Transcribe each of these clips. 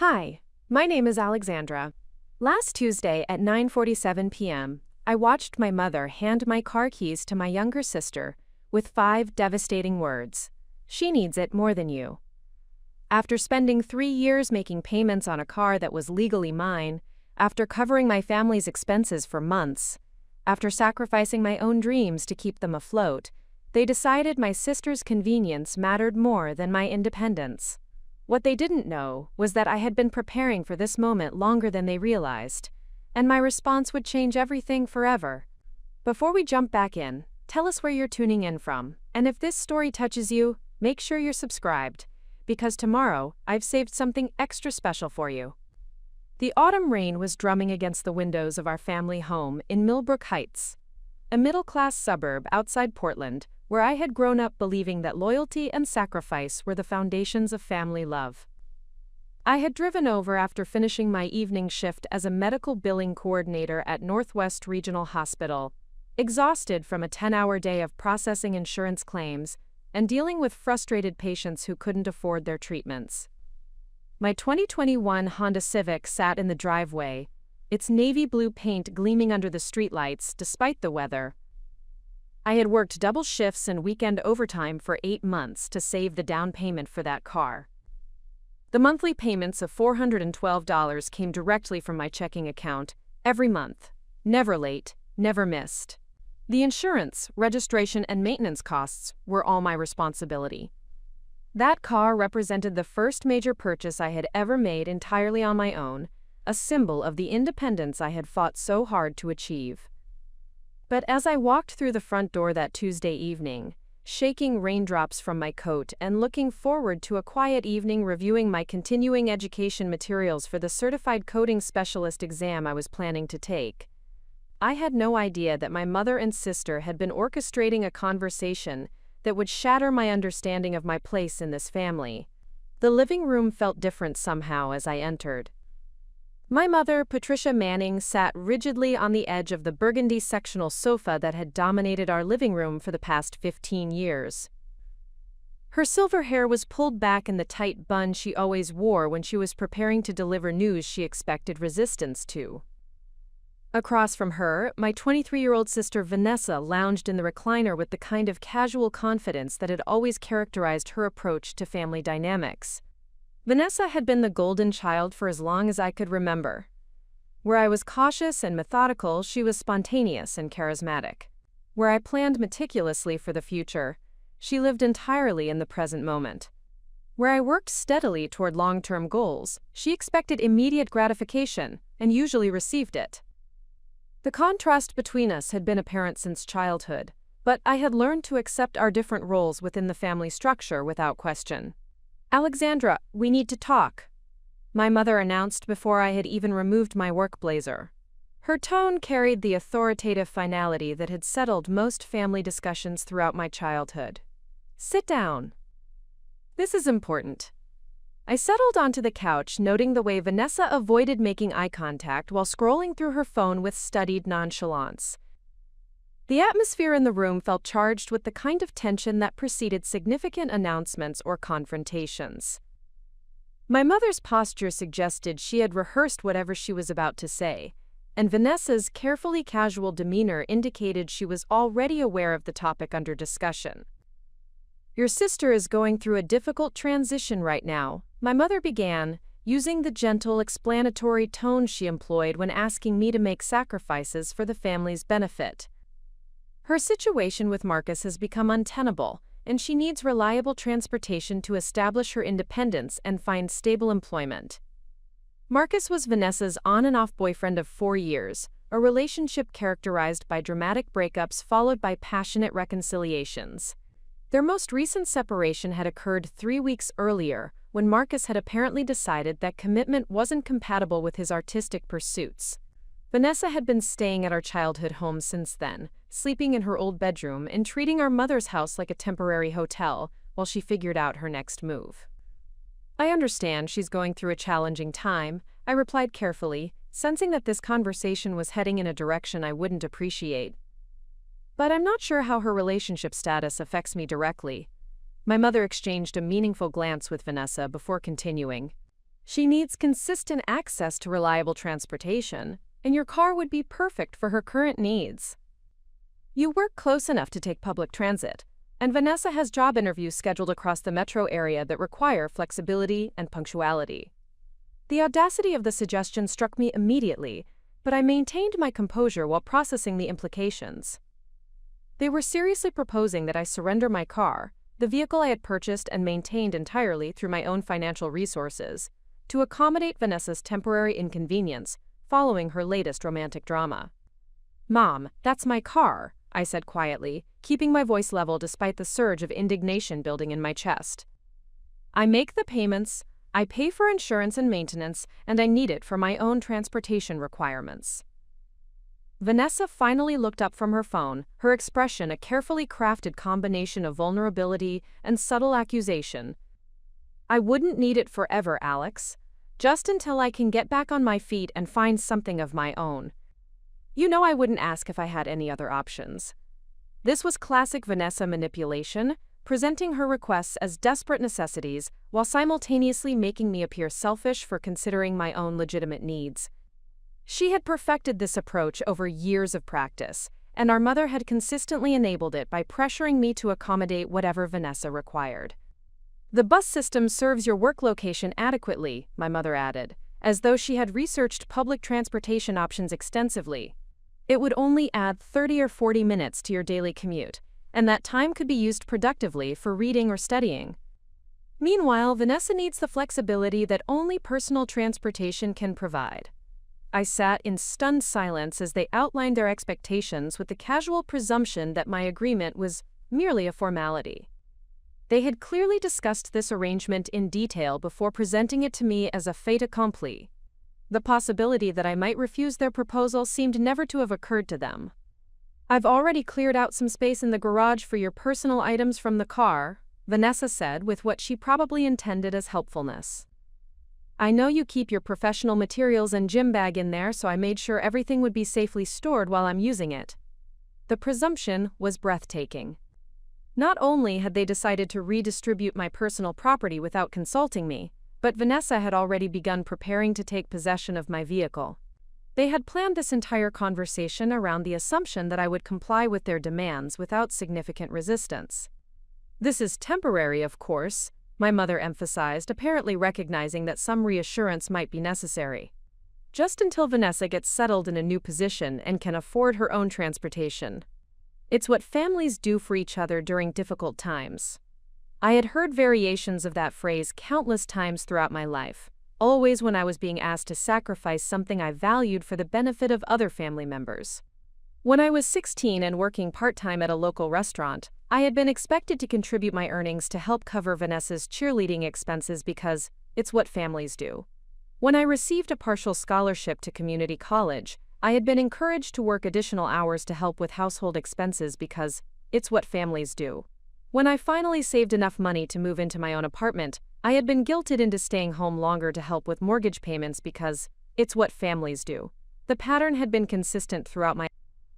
Hi, my name is Alexandra. Last Tuesday at 9:47 p.m., I watched my mother hand my car keys to my younger sister with 5 devastating words. She needs it more than you. After spending 3 years making payments on a car that was legally mine, after covering my family's expenses for months, after sacrificing my own dreams to keep them afloat, they decided my sister's convenience mattered more than my independence. What they didn't know was that I had been preparing for this moment longer than they realized, and my response would change everything forever. Before we jump back in, tell us where you're tuning in from, and if this story touches you, make sure you're subscribed, because tomorrow I've saved something extra special for you. The autumn rain was drumming against the windows of our family home in Millbrook Heights, a middle-class suburb outside Portland, where I had grown up believing that loyalty and sacrifice were the foundations of family love. I had driven over after finishing my evening shift as a medical billing coordinator at Northwest Regional Hospital, exhausted from a 10-hour day of processing insurance claims and dealing with frustrated patients who couldn't afford their treatments. My 2021 Honda Civic sat in the driveway, its navy blue paint gleaming under the streetlights despite the weather. I had worked double shifts and weekend overtime for 8 months to save the down payment for that car. The monthly payments of $412 came directly from my checking account, every month, never late, never missed. The insurance, registration, and maintenance costs were all my responsibility. That car represented the first major purchase I had ever made entirely on my own, a symbol of the independence I had fought so hard to achieve. But as I walked through the front door that Tuesday evening, shaking raindrops from my coat and looking forward to a quiet evening reviewing my continuing education materials for the Certified Coding Specialist exam I was planning to take, I had no idea that my mother and sister had been orchestrating a conversation that would shatter my understanding of my place in this family. The living room felt different somehow as I entered. My mother, Patricia Manning, sat rigidly on the edge of the burgundy sectional sofa that had dominated our living room for the past 15 years. Her silver hair was pulled back in the tight bun she always wore when she was preparing to deliver news she expected resistance to. Across from her, my 23-year-old sister Vanessa lounged in the recliner with the kind of casual confidence that had always characterized her approach to family dynamics. Vanessa had been the golden child for as long as I could remember. Where I was cautious and methodical, she was spontaneous and charismatic. Where I planned meticulously for the future, she lived entirely in the present moment. Where I worked steadily toward long-term goals, she expected immediate gratification and usually received it. The contrast between us had been apparent since childhood, but I had learned to accept our different roles within the family structure without question. "Alexandra, we need to talk," my mother announced before I had even removed my work blazer. Her tone carried the authoritative finality that had settled most family discussions throughout my childhood. "Sit down. This is important." I settled onto the couch, noting the way Vanessa avoided making eye contact while scrolling through her phone with studied nonchalance. The atmosphere in the room felt charged with the kind of tension that preceded significant announcements or confrontations. My mother's posture suggested she had rehearsed whatever she was about to say, and Vanessa's carefully casual demeanor indicated she was already aware of the topic under discussion. "Your sister is going through a difficult transition right now," my mother began, using the gentle, explanatory tone she employed when asking me to make sacrifices for the family's benefit. "Her situation with Marcus has become untenable, and she needs reliable transportation to establish her independence and find stable employment." Marcus was Vanessa's on-and-off boyfriend of 4 years, a relationship characterized by dramatic breakups followed by passionate reconciliations. Their most recent separation had occurred 3 weeks earlier, when Marcus had apparently decided that commitment wasn't compatible with his artistic pursuits. Vanessa had been staying at our childhood home since then, sleeping in her old bedroom and treating our mother's house like a temporary hotel while she figured out her next move. "I understand she's going through a challenging time," I replied carefully, sensing that this conversation was heading in a direction I wouldn't appreciate. "But I'm not sure how her relationship status affects me directly." My mother exchanged a meaningful glance with Vanessa before continuing. She needs consistent access to reliable transportation, and your car would be perfect for her current needs. You work close enough to take public transit, and Vanessa has job interviews scheduled across the metro area that require flexibility and punctuality. The audacity of the suggestion struck me immediately, but I maintained my composure while processing the implications. They were seriously proposing that I surrender my car, the vehicle I had purchased and maintained entirely through my own financial resources, to accommodate Vanessa's temporary inconvenience following her latest romantic drama. "Mom, that's my car," I said quietly, keeping my voice level despite the surge of indignation building in my chest. "I make the payments, I pay for insurance and maintenance, and I need it for my own transportation requirements." Vanessa finally looked up from her phone, her expression a carefully crafted combination of vulnerability and subtle accusation. "I wouldn't need it forever, Alex. Just until I can get back on my feet and find something of my own. You know I wouldn't ask if I had any other options." This was classic Vanessa manipulation, presenting her requests as desperate necessities while simultaneously making me appear selfish for considering my own legitimate needs. She had perfected this approach over years of practice, and our mother had consistently enabled it by pressuring me to accommodate whatever Vanessa required. "The bus system serves your work location adequately," my mother added, as though she had researched public transportation options extensively. "It would only add 30 or 40 minutes to your daily commute, and that time could be used productively for reading or studying." Meanwhile, Vanessa needs the flexibility that only personal transportation can provide. I sat in stunned silence as they outlined their expectations with the casual presumption that my agreement was merely a formality. They had clearly discussed this arrangement in detail before presenting it to me as a fait accompli. The possibility that I might refuse their proposal seemed never to have occurred to them. "I've already cleared out some space in the garage for your personal items from the car," Vanessa said with what she probably intended as helpfulness. "I know you keep your professional materials and gym bag in there, so I made sure everything would be safely stored while I'm using it." The presumption was breathtaking. Not only had they decided to redistribute my personal property without consulting me, but Vanessa had already begun preparing to take possession of my vehicle. They had planned this entire conversation around the assumption that I would comply with their demands without significant resistance. "This is temporary, of course," my mother emphasized, apparently recognizing that some reassurance might be necessary. "Just until Vanessa gets settled in a new position and can afford her own transportation. It's what families do for each other during difficult times." I had heard variations of that phrase countless times throughout my life, always when I was being asked to sacrifice something I valued for the benefit of other family members. When I was 16 and working part-time at a local restaurant, I had been expected to contribute my earnings to help cover Vanessa's cheerleading expenses because it's what families do. When I received a partial scholarship to community college, I had been encouraged to work additional hours to help with household expenses because it's what families do. When I finally saved enough money to move into my own apartment, I had been guilted into staying home longer to help with mortgage payments because it's what families do. The pattern had been consistent throughout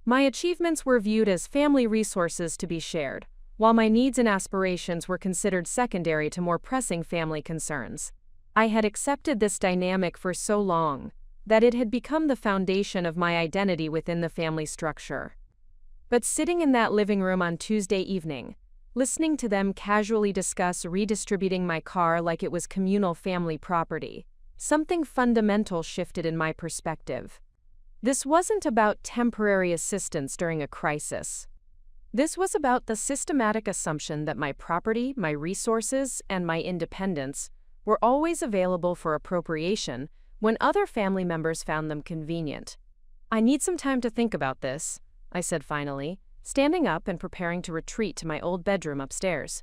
my achievements were viewed as family resources to be shared, while my needs and aspirations were considered secondary to more pressing family concerns. I had accepted this dynamic for so long that it had become the foundation of my identity within the family structure. But sitting in that living room on Tuesday evening, listening to them casually discuss redistributing my car like it was communal family property, something fundamental shifted in my perspective. This wasn't about temporary assistance during a crisis. This was about the systematic assumption that my property, my resources, and my independence were always available for appropriation when other family members found them convenient. "I need some time to think about this," I said finally, standing up and preparing to retreat to my old bedroom upstairs.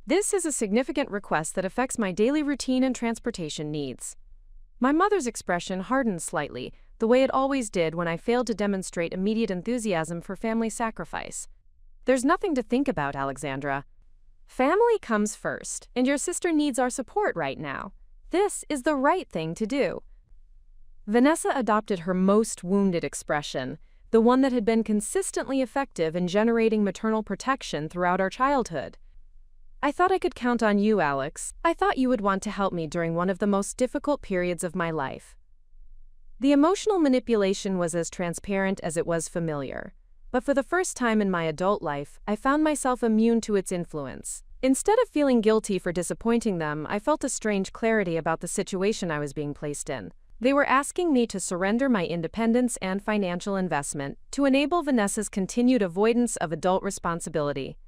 "This is a significant request that affects my daily routine and transportation needs." My mother's expression hardened slightly, the way it always did when I failed to demonstrate immediate enthusiasm for family sacrifice. "There's nothing to think about, Alexandra. Family comes first, and your sister needs our support right now. This is the right thing to do." Vanessa adopted her most wounded expression, the one that had been consistently effective in generating maternal protection throughout our childhood. I thought I could count on you, Alex. I thought you would want to help me during one of the most difficult periods of my life. The emotional manipulation was as transparent as it was familiar. But for the first time in my adult life, I found myself immune to its influence. Instead of feeling guilty for disappointing them, I felt a strange clarity about the situation I was being placed in. They were asking me to surrender my independence and financial investment to enable Vanessa's continued avoidance of adult responsibility.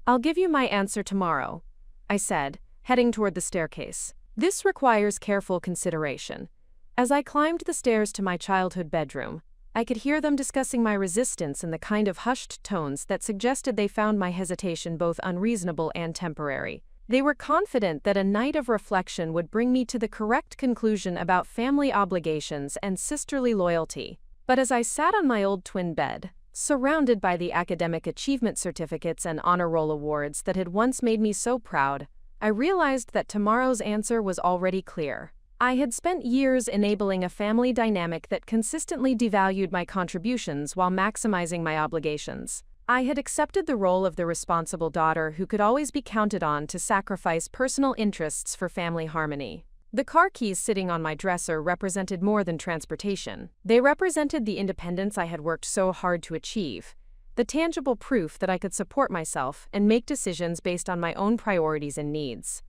"I'll give you my answer tomorrow," I said, heading toward the staircase. "This requires careful consideration." As I climbed the stairs to my childhood bedroom, I could hear them discussing my resistance in the kind of hushed tones that suggested they found my hesitation both unreasonable and temporary. They were confident that a night of reflection would bring me to the correct conclusion about family obligations and sisterly loyalty. But as I sat on my old twin bed, surrounded by the academic achievement certificates and honor roll awards that had once made me so proud, I realized that tomorrow's answer was already clear. I had spent years enabling a family dynamic that consistently devalued my contributions while maximizing my obligations. I had accepted the role of the responsible daughter who could always be counted on to sacrifice personal interests for family harmony. The car keys sitting on my dresser represented more than transportation. They represented the independence I had worked so hard to achieve, the tangible proof that I could support myself and make decisions based on my own priorities and needs.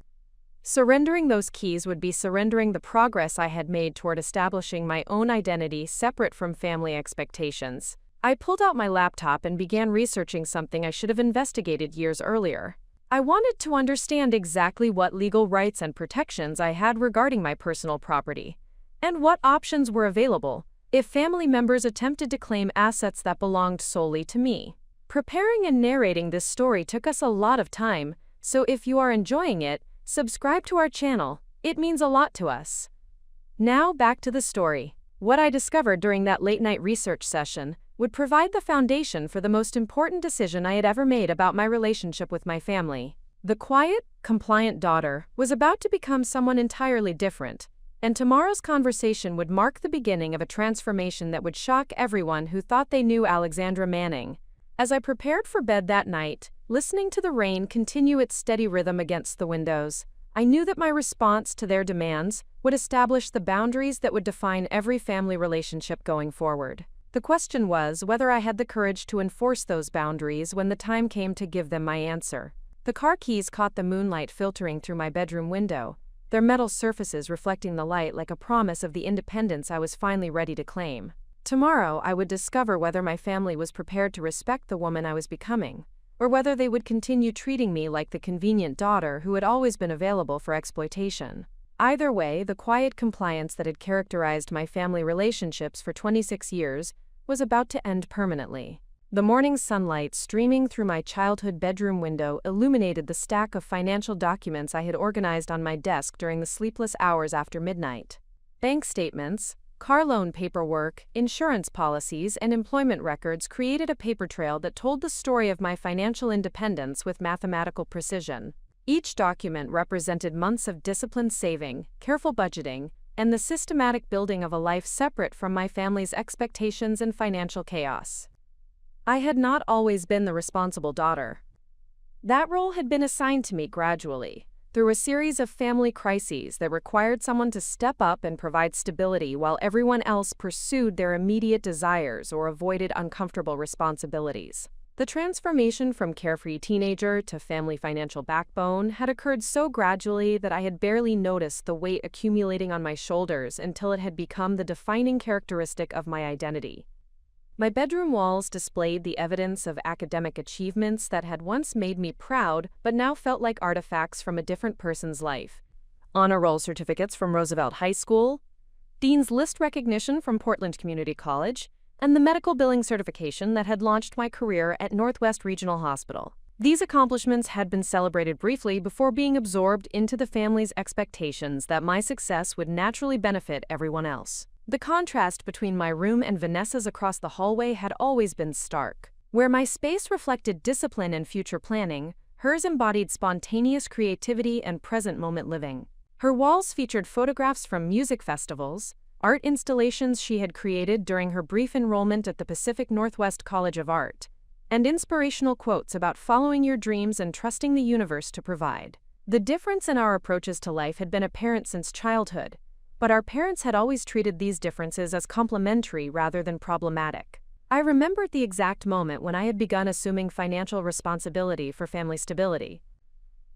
Surrendering those keys would be surrendering the progress I had made toward establishing my own identity separate from family expectations. I pulled out my laptop and began researching something I should have investigated years earlier. I wanted to understand exactly what legal rights and protections I had regarding my personal property, and what options were available if family members attempted to claim assets that belonged solely to me. Preparing and narrating this story took us a lot of time, so if you are enjoying it, subscribe to our channel. It means a lot to us. Now back to the story. What I discovered during that late-night research session would provide the foundation for the most important decision I had ever made about my relationship with my family. The quiet, compliant daughter was about to become someone entirely different, and tomorrow's conversation would mark the beginning of a transformation that would shock everyone who thought they knew Alexandra Manning. As I prepared for bed that night, listening to the rain continue its steady rhythm against the windows, I knew that my response to their demands would establish the boundaries that would define every family relationship going forward. The question was whether I had the courage to enforce those boundaries when the time came to give them my answer. The car keys caught the moonlight filtering through my bedroom window, their metal surfaces reflecting the light like a promise of the independence I was finally ready to claim. Tomorrow, I would discover whether my family was prepared to respect the woman I was becoming, or whether they would continue treating me like the convenient daughter who had always been available for exploitation. Either way, the quiet compliance that had characterized my family relationships for 26 years was about to end permanently. The morning sunlight streaming through my childhood bedroom window illuminated the stack of financial documents I had organized on my desk during the sleepless hours after midnight. Bank statements, car loan paperwork, insurance policies, and employment records created a paper trail that told the story of my financial independence with mathematical precision. Each document represented months of disciplined saving, careful budgeting, and the systematic building of a life separate from my family's expectations and financial chaos. I had not always been the responsible daughter. That role had been assigned to me gradually, through a series of family crises that required someone to step up and provide stability while everyone else pursued their immediate desires or avoided uncomfortable responsibilities. The transformation from carefree teenager to family financial backbone had occurred so gradually that I had barely noticed the weight accumulating on my shoulders until it had become the defining characteristic of my identity. My bedroom walls displayed the evidence of academic achievements that had once made me proud but now felt like artifacts from a different person's life. Honor roll certificates from Roosevelt High School, Dean's List recognition from Portland Community College, and the medical billing certification that had launched my career at Northwest Regional Hospital. These accomplishments had been celebrated briefly before being absorbed into the family's expectations that my success would naturally benefit everyone else. The contrast between my room and Vanessa's across the hallway had always been stark. Where my space reflected discipline and future planning, hers embodied spontaneous creativity and present-moment living. Her walls featured photographs from music festivals, art installations she had created during her brief enrollment at the Pacific Northwest College of Art, and inspirational quotes about following your dreams and trusting the universe to provide. The difference in our approaches to life had been apparent since childhood, but our parents had always treated these differences as complementary rather than problematic. I remembered the exact moment when I had begun assuming financial responsibility for family stability.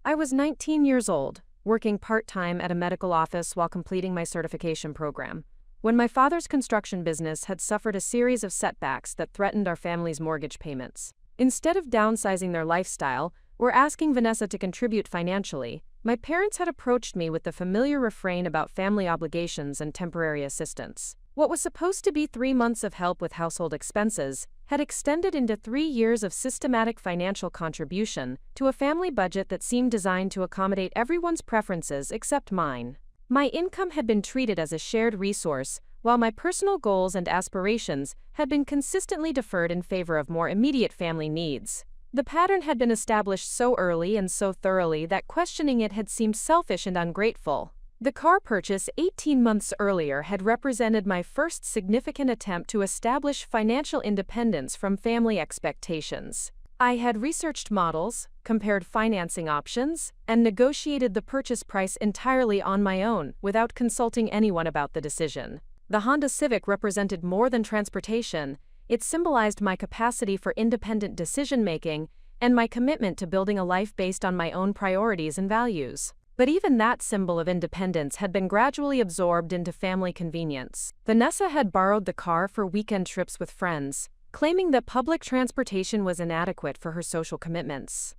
I was 19 years old, working part-time at a medical office while completing my certification program, when my father's construction business had suffered a series of setbacks that threatened our family's mortgage payments. Instead of downsizing their lifestyle or asking Vanessa to contribute financially, my parents had approached me with the familiar refrain about family obligations and temporary assistance. What was supposed to be 3 months of help with household expenses had extended into 3 years of systematic financial contribution to a family budget that seemed designed to accommodate everyone's preferences except mine. My income had been treated as a shared resource, while my personal goals and aspirations had been consistently deferred in favor of more immediate family needs. The pattern had been established so early and so thoroughly that questioning it had seemed selfish and ungrateful. The car purchase 18 months earlier had represented my first significant attempt to establish financial independence from family expectations. I had researched models, compared financing options, and negotiated the purchase price entirely on my own without consulting anyone about the decision. The Honda Civic represented more than transportation. It symbolized my capacity for independent decision-making and my commitment to building a life based on my own priorities and values. But even that symbol of independence had been gradually absorbed into family convenience. Vanessa had borrowed the car for weekend trips with friends, claiming that public transportation was inadequate for her social commitments.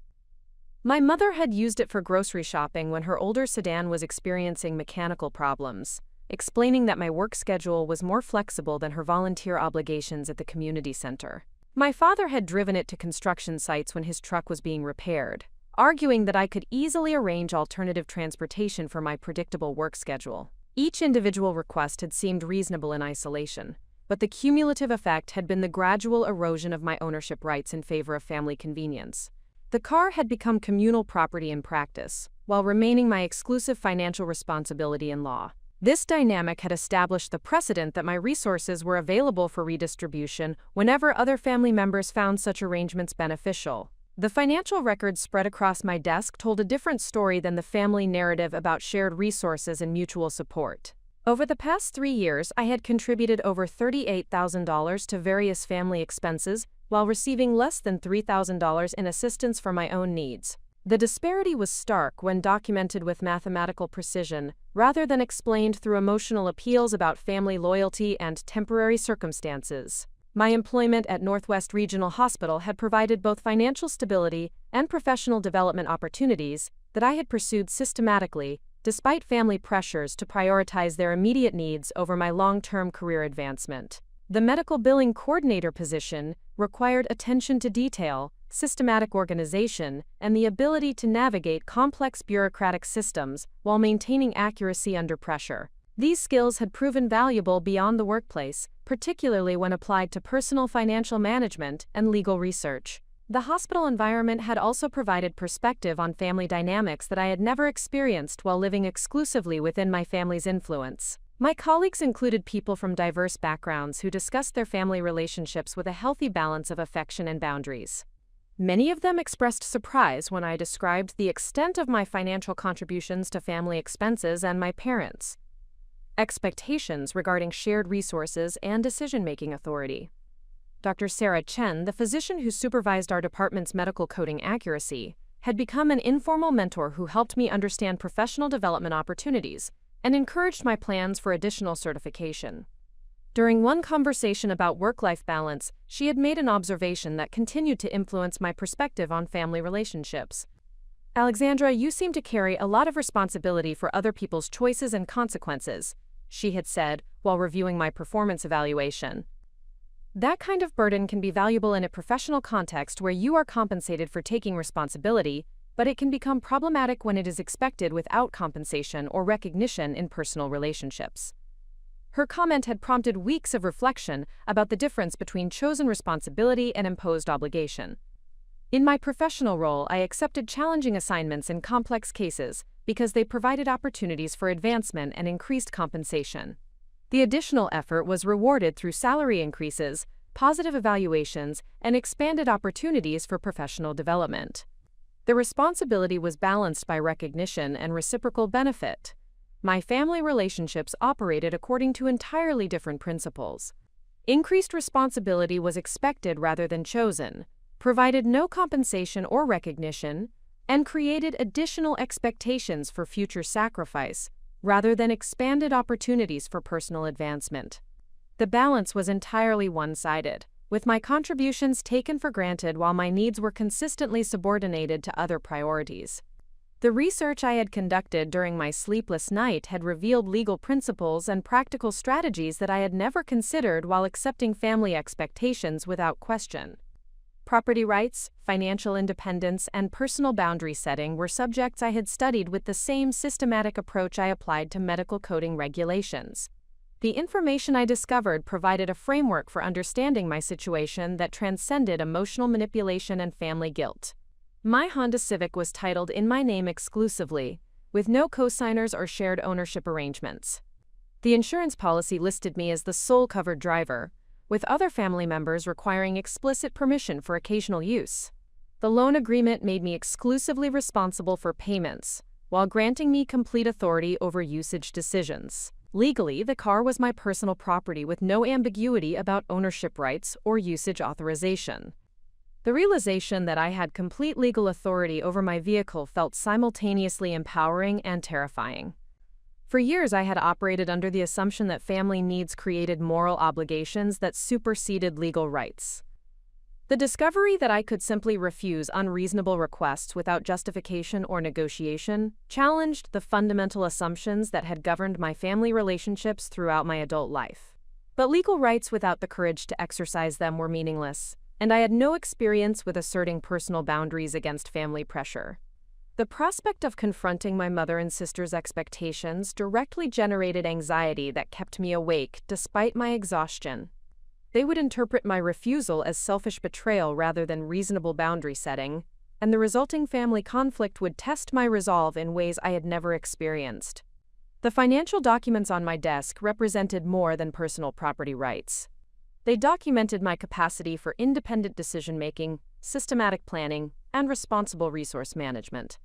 My mother had used it for grocery shopping when her older sedan was experiencing mechanical problems, explaining that my work schedule was more flexible than her volunteer obligations at the community center. My father had driven it to construction sites when his truck was being repaired, arguing that I could easily arrange alternative transportation for my predictable work schedule. Each individual request had seemed reasonable in isolation, but the cumulative effect had been the gradual erosion of my ownership rights in favor of family convenience. The car had become communal property in practice, while remaining my exclusive financial responsibility in law. This dynamic had established the precedent that my resources were available for redistribution whenever other family members found such arrangements beneficial. The financial records spread across my desk told a different story than the family narrative about shared resources and mutual support. Over the past 3 years, I had contributed over $38,000 to various family expenses while receiving less than $3,000 in assistance for my own needs. The disparity was stark when documented with mathematical precision, rather than explained through emotional appeals about family loyalty and temporary circumstances. My employment at Northwest Regional Hospital had provided both financial stability and professional development opportunities that I had pursued systematically, despite family pressures to prioritize their immediate needs over my long-term career advancement. The medical billing coordinator position required attention to detail, systematic organization, and the ability to navigate complex bureaucratic systems while maintaining accuracy under pressure. These skills had proven valuable beyond the workplace, particularly when applied to personal financial management and legal research. The hospital environment had also provided perspective on family dynamics that I had never experienced while living exclusively within my family's influence. My colleagues included people from diverse backgrounds who discussed their family relationships with a healthy balance of affection and boundaries. Many of them expressed surprise when I described the extent of my financial contributions to family expenses and my parents' expectations regarding shared resources and decision-making authority. Dr. Sarah Chen, the physician who supervised our department's medical coding accuracy, had become an informal mentor who helped me understand professional development opportunities and encouraged my plans for additional certification. During one conversation about work-life balance, she had made an observation that continued to influence my perspective on family relationships. "Alexandra, you seem to carry a lot of responsibility for other people's choices and consequences," she had said while reviewing my performance evaluation. "That kind of burden can be valuable in a professional context where you are compensated for taking responsibility, but it can become problematic when it is expected without compensation or recognition in personal relationships." Her comment had prompted weeks of reflection about the difference between chosen responsibility and imposed obligation. In my professional role, I accepted challenging assignments in complex cases because they provided opportunities for advancement and increased compensation. The additional effort was rewarded through salary increases, positive evaluations, and expanded opportunities for professional development. The responsibility was balanced by recognition and reciprocal benefit. My family relationships operated according to entirely different principles. Increased responsibility was expected rather than chosen, provided no compensation or recognition, and created additional expectations for future sacrifice, rather than expanded opportunities for personal advancement. The balance was entirely one-sided, with my contributions taken for granted while my needs were consistently subordinated to other priorities. The research I had conducted during my sleepless night had revealed legal principles and practical strategies that I had never considered while accepting family expectations without question. Property rights, financial independence, and personal boundary setting were subjects I had studied with the same systematic approach I applied to medical coding regulations. The information I discovered provided a framework for understanding my situation that transcended emotional manipulation and family guilt. My Honda Civic was titled in my name exclusively, with no co-signers or shared ownership arrangements. The insurance policy listed me as the sole covered driver, with other family members requiring explicit permission for occasional use. The loan agreement made me exclusively responsible for payments, while granting me complete authority over usage decisions. Legally, the car was my personal property with no ambiguity about ownership rights or usage authorization. The realization that I had complete legal authority over my vehicle felt simultaneously empowering and terrifying. For years, I had operated under the assumption that family needs created moral obligations that superseded legal rights. The discovery that I could simply refuse unreasonable requests without justification or negotiation challenged the fundamental assumptions that had governed my family relationships throughout my adult life. But legal rights without the courage to exercise them were meaningless, and I had no experience with asserting personal boundaries against family pressure. The prospect of confronting my mother and sister's expectations directly generated anxiety that kept me awake despite my exhaustion. They would interpret my refusal as selfish betrayal rather than reasonable boundary setting, and the resulting family conflict would test my resolve in ways I had never experienced. The financial documents on my desk represented more than personal property rights. They documented my capacity for independent decision-making, systematic planning, and responsible resource management.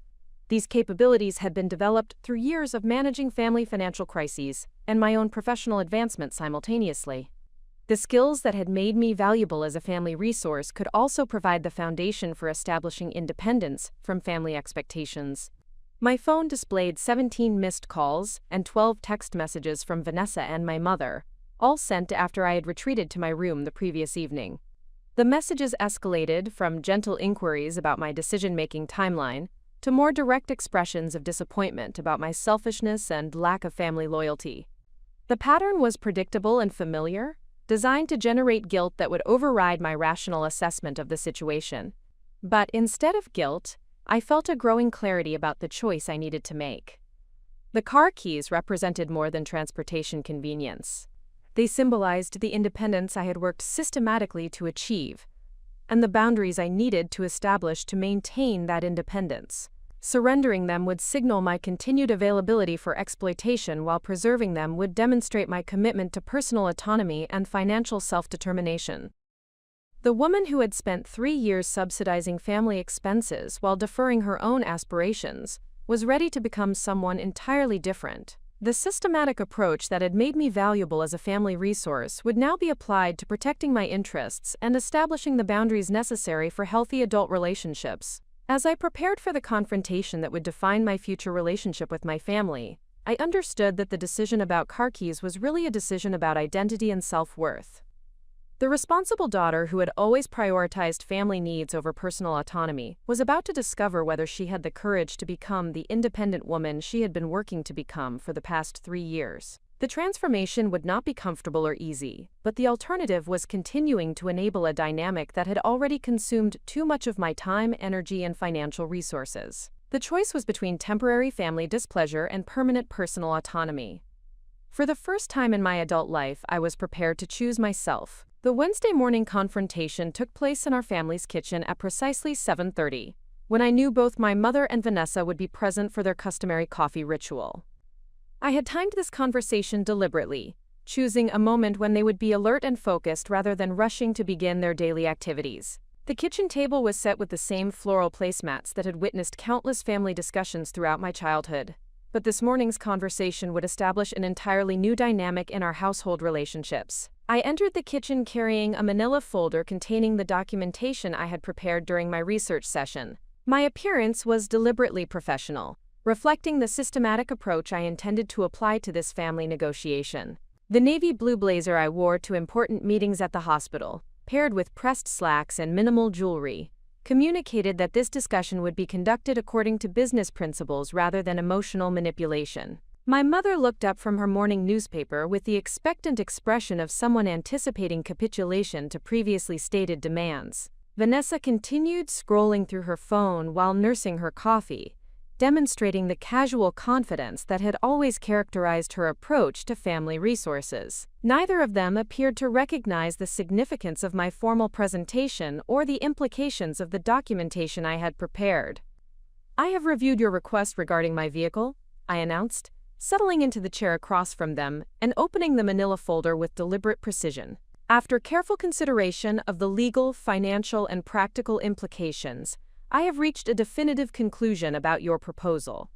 These capabilities had been developed through years of managing family financial crises and my own professional advancement simultaneously. The skills that had made me valuable as a family resource could also provide the foundation for establishing independence from family expectations. My phone displayed 17 missed calls and 12 text messages from Vanessa and my mother, all sent after I had retreated to my room the previous evening. The messages escalated from gentle inquiries about my decision-making timeline to more direct expressions of disappointment about my selfishness and lack of family loyalty. The pattern was predictable and familiar, designed to generate guilt that would override my rational assessment of the situation. But instead of guilt, I felt a growing clarity about the choice I needed to make. The car keys represented more than transportation convenience. They symbolized the independence I had worked systematically to achieve, and the boundaries I needed to establish to maintain that independence. Surrendering them would signal my continued availability for exploitation, while preserving them would demonstrate my commitment to personal autonomy and financial self-determination. The woman who had spent 3 years subsidizing family expenses while deferring her own aspirations was ready to become someone entirely different. The systematic approach that had made me valuable as a family resource would now be applied to protecting my interests and establishing the boundaries necessary for healthy adult relationships. As I prepared for the confrontation that would define my future relationship with my family, I understood that the decision about car keys was really a decision about identity and self-worth. The responsible daughter who had always prioritized family needs over personal autonomy was about to discover whether she had the courage to become the independent woman she had been working to become for the past 3 years. The transformation would not be comfortable or easy, but the alternative was continuing to enable a dynamic that had already consumed too much of my time, energy, and financial resources. The choice was between temporary family displeasure and permanent personal autonomy. For the first time in my adult life, I was prepared to choose myself. The Wednesday morning confrontation took place in our family's kitchen at precisely 7:30, when I knew both my mother and Vanessa would be present for their customary coffee ritual. I had timed this conversation deliberately, choosing a moment when they would be alert and focused rather than rushing to begin their daily activities. The kitchen table was set with the same floral placemats that had witnessed countless family discussions throughout my childhood. But this morning's conversation would establish an entirely new dynamic in our household relationships. I entered the kitchen carrying a manila folder containing the documentation I had prepared during my research session. My appearance was deliberately professional, reflecting the systematic approach I intended to apply to this family negotiation. The navy blue blazer I wore to important meetings at the hospital, paired with pressed slacks and minimal jewelry, communicated that this discussion would be conducted according to business principles rather than emotional manipulation. My mother looked up from her morning newspaper with the expectant expression of someone anticipating capitulation to previously stated demands. Vanessa continued scrolling through her phone while nursing her coffee, demonstrating the casual confidence that had always characterized her approach to family resources. Neither of them appeared to recognize the significance of my formal presentation or the implications of the documentation I had prepared. "I have reviewed your request regarding my vehicle," I announced, settling into the chair across from them and opening the manila folder with deliberate precision. "After careful consideration of the legal, financial, and practical implications, I have reached a definitive conclusion about your proposal."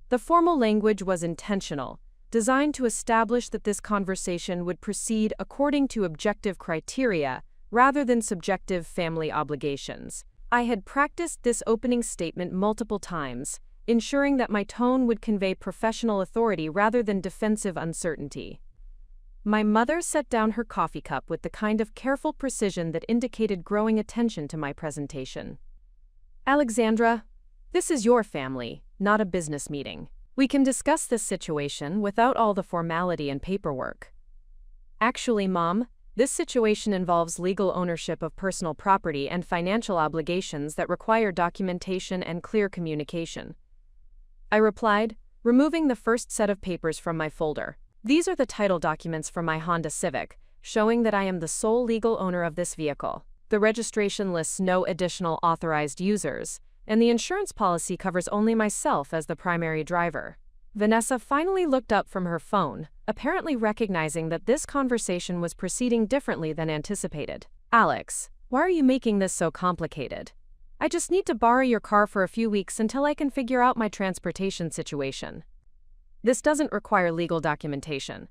The formal language was intentional, designed to establish that this conversation would proceed according to objective criteria rather than subjective family obligations. I had practiced this opening statement multiple times, ensuring that my tone would convey professional authority rather than defensive uncertainty. My mother set down her coffee cup with the kind of careful precision that indicated growing attention to my presentation. "Alexandra, this is your family, not a business meeting. We can discuss this situation without all the formality and paperwork." "Actually, Mom, this situation involves legal ownership of personal property and financial obligations that require documentation and clear communication," I replied, removing the first set of papers from my folder. "These are the title documents for my Honda Civic, showing that I am the sole legal owner of this vehicle. The registration lists no additional authorized users, and the insurance policy covers only myself as the primary driver." Vanessa finally looked up from her phone, apparently recognizing that this conversation was proceeding differently than anticipated. "Alex, why are you making this so complicated? I just need to borrow your car for a few weeks until I can figure out my transportation situation. This doesn't require legal documentation."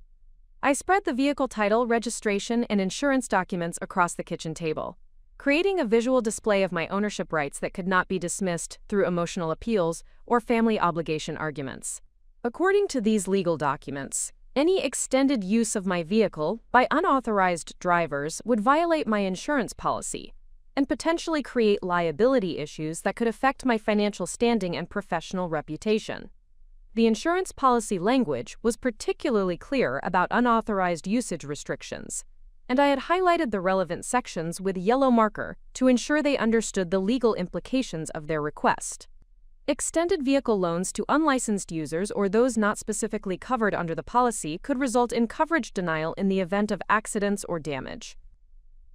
I spread the vehicle title, registration, and insurance documents across the kitchen table, creating a visual display of my ownership rights that could not be dismissed through emotional appeals or family obligation arguments. According to these legal documents, any extended use of my vehicle by unauthorized drivers would violate my insurance policy and potentially create liability issues that could affect my financial standing and professional reputation. The insurance policy language was particularly clear about unauthorized usage restrictions, and I had highlighted the relevant sections with yellow marker to ensure they understood the legal implications of their request. Extended vehicle loans to unlicensed users or those not specifically covered under the policy could result in coverage denial in the event of accidents or damage.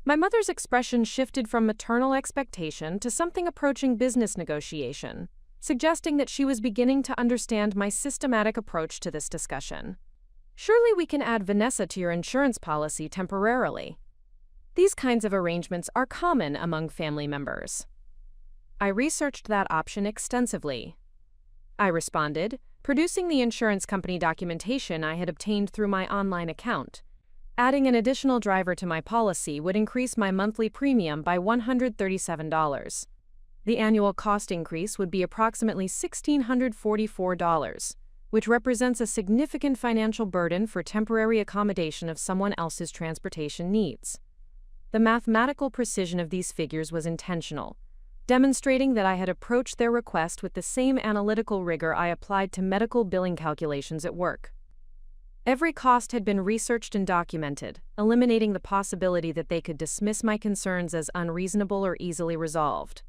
My mother's expression shifted from maternal expectation to something approaching business negotiation, suggesting that she was beginning to understand my systematic approach to this discussion. "Surely we can add Vanessa to your insurance policy temporarily. These kinds of arrangements are common among family members." "I researched that option extensively," I responded, producing the insurance company documentation I had obtained through my online account. Adding an additional driver to my policy would increase my monthly premium by $137. The annual cost increase would be approximately $1,644, which represents a significant financial burden for temporary accommodation of someone else's transportation needs. The mathematical precision of these figures was intentional, demonstrating that I had approached their request with the same analytical rigor I applied to medical billing calculations at work. Every cost had been researched and documented, eliminating the possibility that they could dismiss my concerns as unreasonable or easily resolved.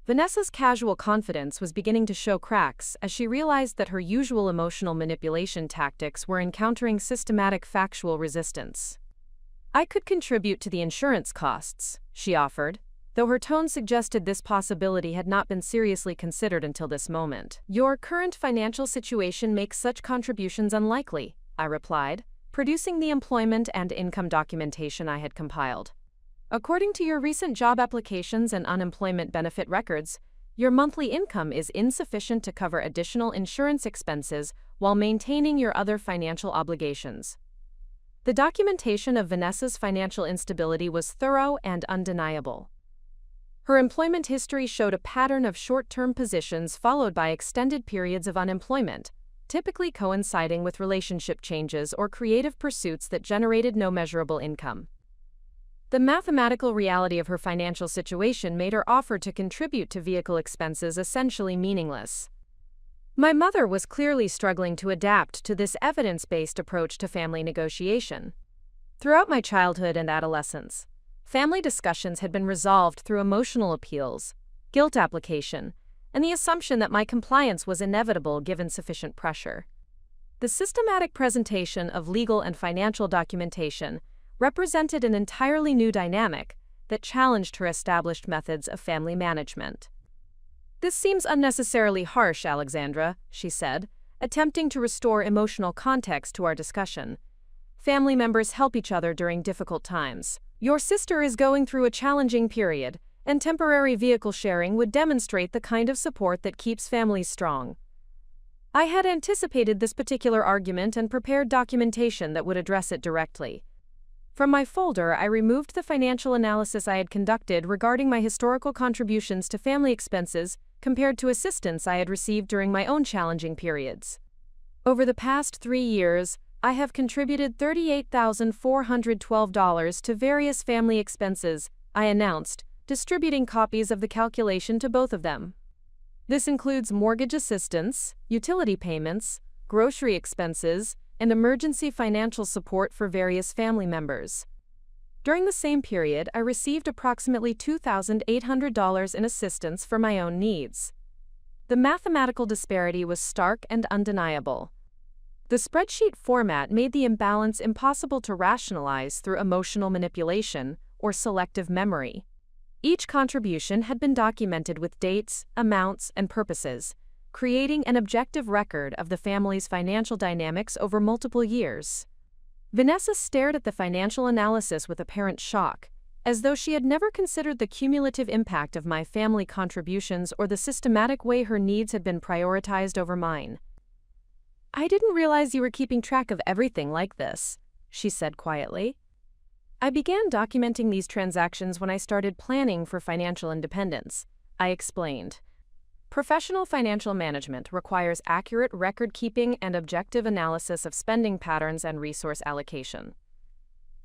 Vanessa's casual confidence was beginning to show cracks as she realized that her usual emotional manipulation tactics were encountering systematic factual resistance. "I could contribute to the insurance costs," she offered, though her tone suggested this possibility had not been seriously considered until this moment. "Your current financial situation makes such contributions unlikely," I replied, producing the employment and income documentation I had compiled. According to your recent job applications and unemployment benefit records, your monthly income is insufficient to cover additional insurance expenses while maintaining your other financial obligations. The documentation of Vanessa's financial instability was thorough and undeniable. Her employment history showed a pattern of short-term positions followed by extended periods of unemployment, typically coinciding with relationship changes or creative pursuits that generated no measurable income. The mathematical reality of her financial situation made her offer to contribute to vehicle expenses essentially meaningless. My mother was clearly struggling to adapt to this evidence-based approach to family negotiation. Throughout my childhood and adolescence, family discussions had been resolved through emotional appeals, guilt application, and the assumption that my compliance was inevitable given sufficient pressure. The systematic presentation of legal and financial documentation represented an entirely new dynamic that challenged her established methods of family management. "This seems unnecessarily harsh, Alexandra," she said, attempting to restore emotional context to our discussion. "Family members help each other during difficult times. Your sister is going through a challenging period, and temporary vehicle sharing would demonstrate the kind of support that keeps families strong." I had anticipated this particular argument and prepared documentation that would address it directly. From my folder, I removed the financial analysis I had conducted regarding my historical contributions to family expenses compared to assistance I had received during my own challenging periods. Over the past 3 years, I have contributed $38,412 to various family expenses, I announced, distributing copies of the calculation to both of them. This includes mortgage assistance, utility payments, grocery expenses, and emergency financial support for various family members. During the same period, I received approximately $2,800 in assistance for my own needs. The mathematical disparity was stark and undeniable. The spreadsheet format made the imbalance impossible to rationalize through emotional manipulation or selective memory. Each contribution had been documented with dates, amounts, and purposes, creating an objective record of the family's financial dynamics over multiple years. Vanessa stared at the financial analysis with apparent shock, as though she had never considered the cumulative impact of my family contributions or the systematic way her needs had been prioritized over mine. "I didn't realize you were keeping track of everything like this," she said quietly. "I began documenting these transactions when I started planning for financial independence," I explained. "Professional financial management requires accurate record-keeping and objective analysis of spending patterns and resource allocation."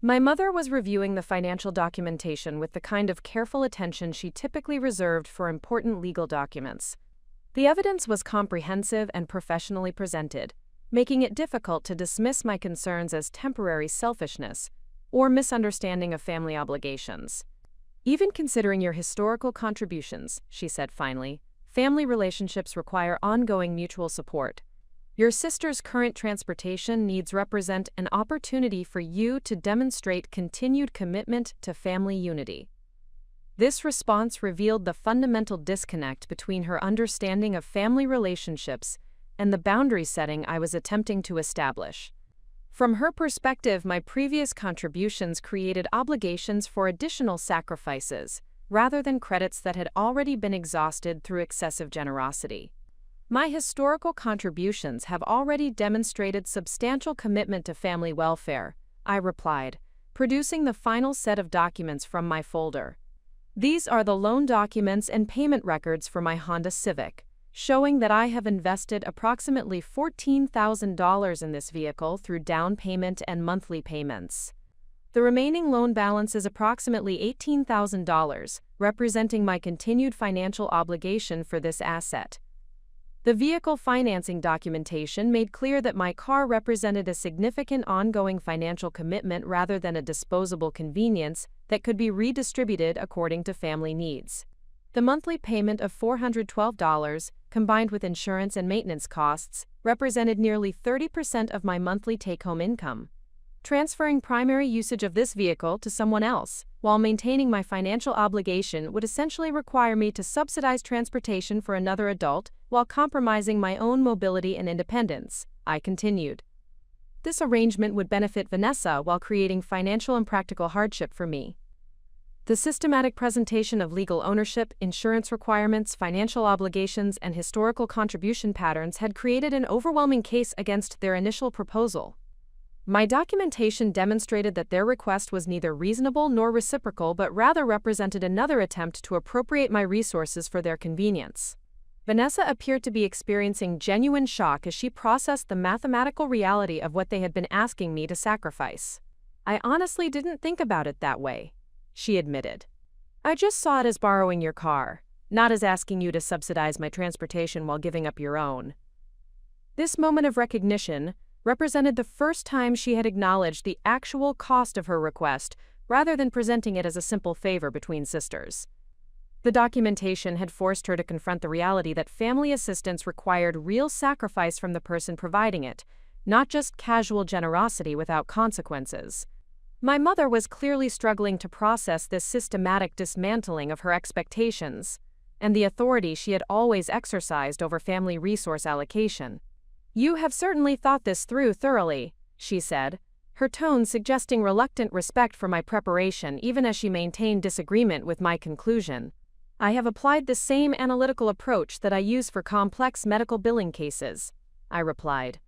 My mother was reviewing the financial documentation with the kind of careful attention she typically reserved for important legal documents. The evidence was comprehensive and professionally presented, making it difficult to dismiss my concerns as temporary selfishness or misunderstanding of family obligations. "Even considering your historical contributions," she said finally, "family relationships require ongoing mutual support. Your sister's current transportation needs represent an opportunity for you to demonstrate continued commitment to family unity." This response revealed the fundamental disconnect between her understanding of family relationships and the boundary setting I was attempting to establish. From her perspective, my previous contributions created obligations for additional sacrifices, rather than credits that had already been exhausted through excessive generosity. "My historical contributions have already demonstrated substantial commitment to family welfare," I replied, producing the final set of documents from my folder. These are the loan documents and payment records for my Honda Civic, showing that I have invested approximately $14,000 in this vehicle through down payment and monthly payments. The remaining loan balance is approximately $18,000, representing my continued financial obligation for this asset. The vehicle financing documentation made clear that my car represented a significant ongoing financial commitment rather than a disposable convenience that could be redistributed according to family needs. The monthly payment of $412, combined with insurance and maintenance costs, represented nearly 30% of my monthly take-home income. Transferring primary usage of this vehicle to someone else, while maintaining my financial obligation, would essentially require me to subsidize transportation for another adult while compromising my own mobility and independence, I continued. This arrangement would benefit Vanessa while creating financial and practical hardship for me. The systematic presentation of legal ownership, insurance requirements, financial obligations, and historical contribution patterns had created an overwhelming case against their initial proposal. My documentation demonstrated that their request was neither reasonable nor reciprocal but rather represented another attempt to appropriate my resources for their convenience. Vanessa appeared to be experiencing genuine shock as she processed the mathematical reality of what they had been asking me to sacrifice. "I honestly didn't think about it that way," she admitted. "I just saw it as borrowing your car, not as asking you to subsidize my transportation while giving up your own." This moment of recognition represented the first time she had acknowledged the actual cost of her request rather than presenting it as a simple favor between sisters. The documentation had forced her to confront the reality that family assistance required real sacrifice from the person providing it, not just casual generosity without consequences. My mother was clearly struggling to process this systematic dismantling of her expectations and the authority she had always exercised over family resource allocation. "You have certainly thought this through thoroughly," she said, her tone suggesting reluctant respect for my preparation even as she maintained disagreement with my conclusion. "I have applied the same analytical approach that I use for complex medical billing cases," I replied.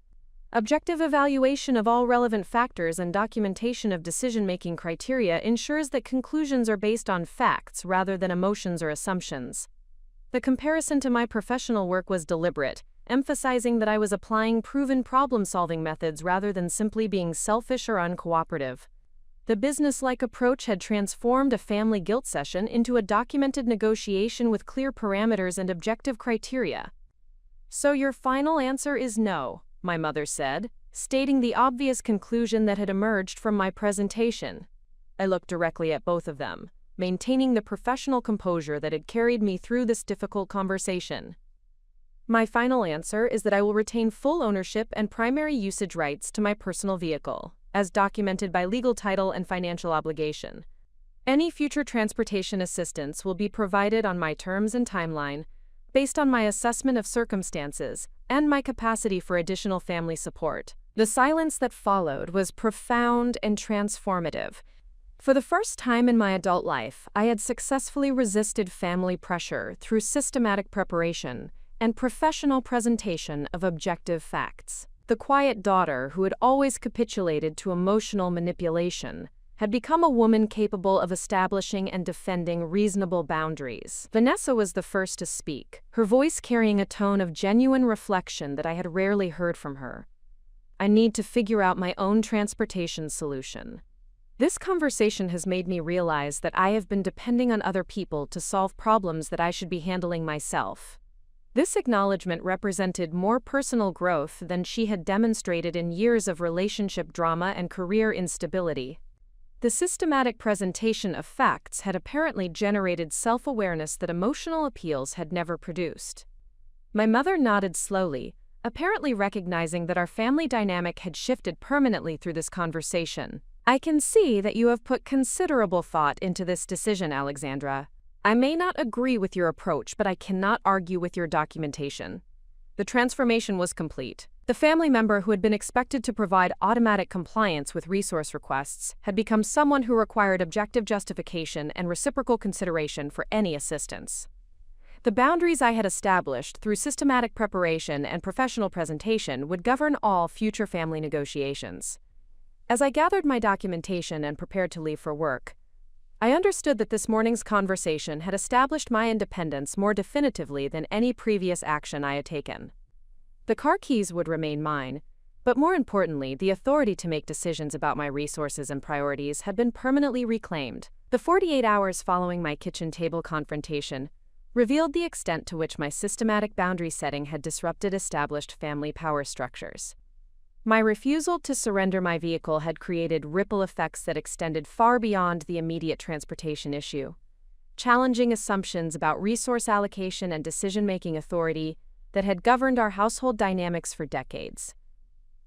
"Objective evaluation of all relevant factors and documentation of decision-making criteria ensures that conclusions are based on facts rather than emotions or assumptions." The comparison to my professional work was deliberate, emphasizing that I was applying proven problem-solving methods rather than simply being selfish or uncooperative. The business-like approach had transformed a family guilt session into a documented negotiation with clear parameters and objective criteria. "So your final answer is no," my mother said, stating the obvious conclusion that had emerged from my presentation. I looked directly at both of them, maintaining the professional composure that had carried me through this difficult conversation. "My final answer is that I will retain full ownership and primary usage rights to my personal vehicle, as documented by legal title and financial obligation. Any future transportation assistance will be provided on my terms and timeline, based on my assessment of circumstances and my capacity for additional family support." The silence that followed was profound and transformative. For the first time in my adult life, I had successfully resisted family pressure through systematic preparation and professional presentation of objective facts. The quiet daughter who had always capitulated to emotional manipulation had become a woman capable of establishing and defending reasonable boundaries. Vanessa was the first to speak, her voice carrying a tone of genuine reflection that I had rarely heard from her. "I need to figure out my own transportation solution. This conversation has made me realize that I have been depending on other people to solve problems that I should be handling myself." This acknowledgement represented more personal growth than she had demonstrated in years of relationship drama and career instability. The systematic presentation of facts had apparently generated self-awareness that emotional appeals had never produced. My mother nodded slowly, apparently recognizing that our family dynamic had shifted permanently through this conversation. "I can see that you have put considerable thought into this decision, Alexandra. I may not agree with your approach, but I cannot argue with your documentation." The transformation was complete. The family member who had been expected to provide automatic compliance with resource requests had become someone who required objective justification and reciprocal consideration for any assistance. The boundaries I had established through systematic preparation and professional presentation would govern all future family negotiations. As I gathered my documentation and prepared to leave for work, I understood that this morning's conversation had established my independence more definitively than any previous action I had taken. The car keys would remain mine, but more importantly, the authority to make decisions about my resources and priorities had been permanently reclaimed. The 48 hours following my kitchen table confrontation revealed the extent to which my systematic boundary setting had disrupted established family power structures. My refusal to surrender my vehicle had created ripple effects that extended far beyond the immediate transportation issue, challenging assumptions about resource allocation and decision-making authority that had governed our household dynamics for decades.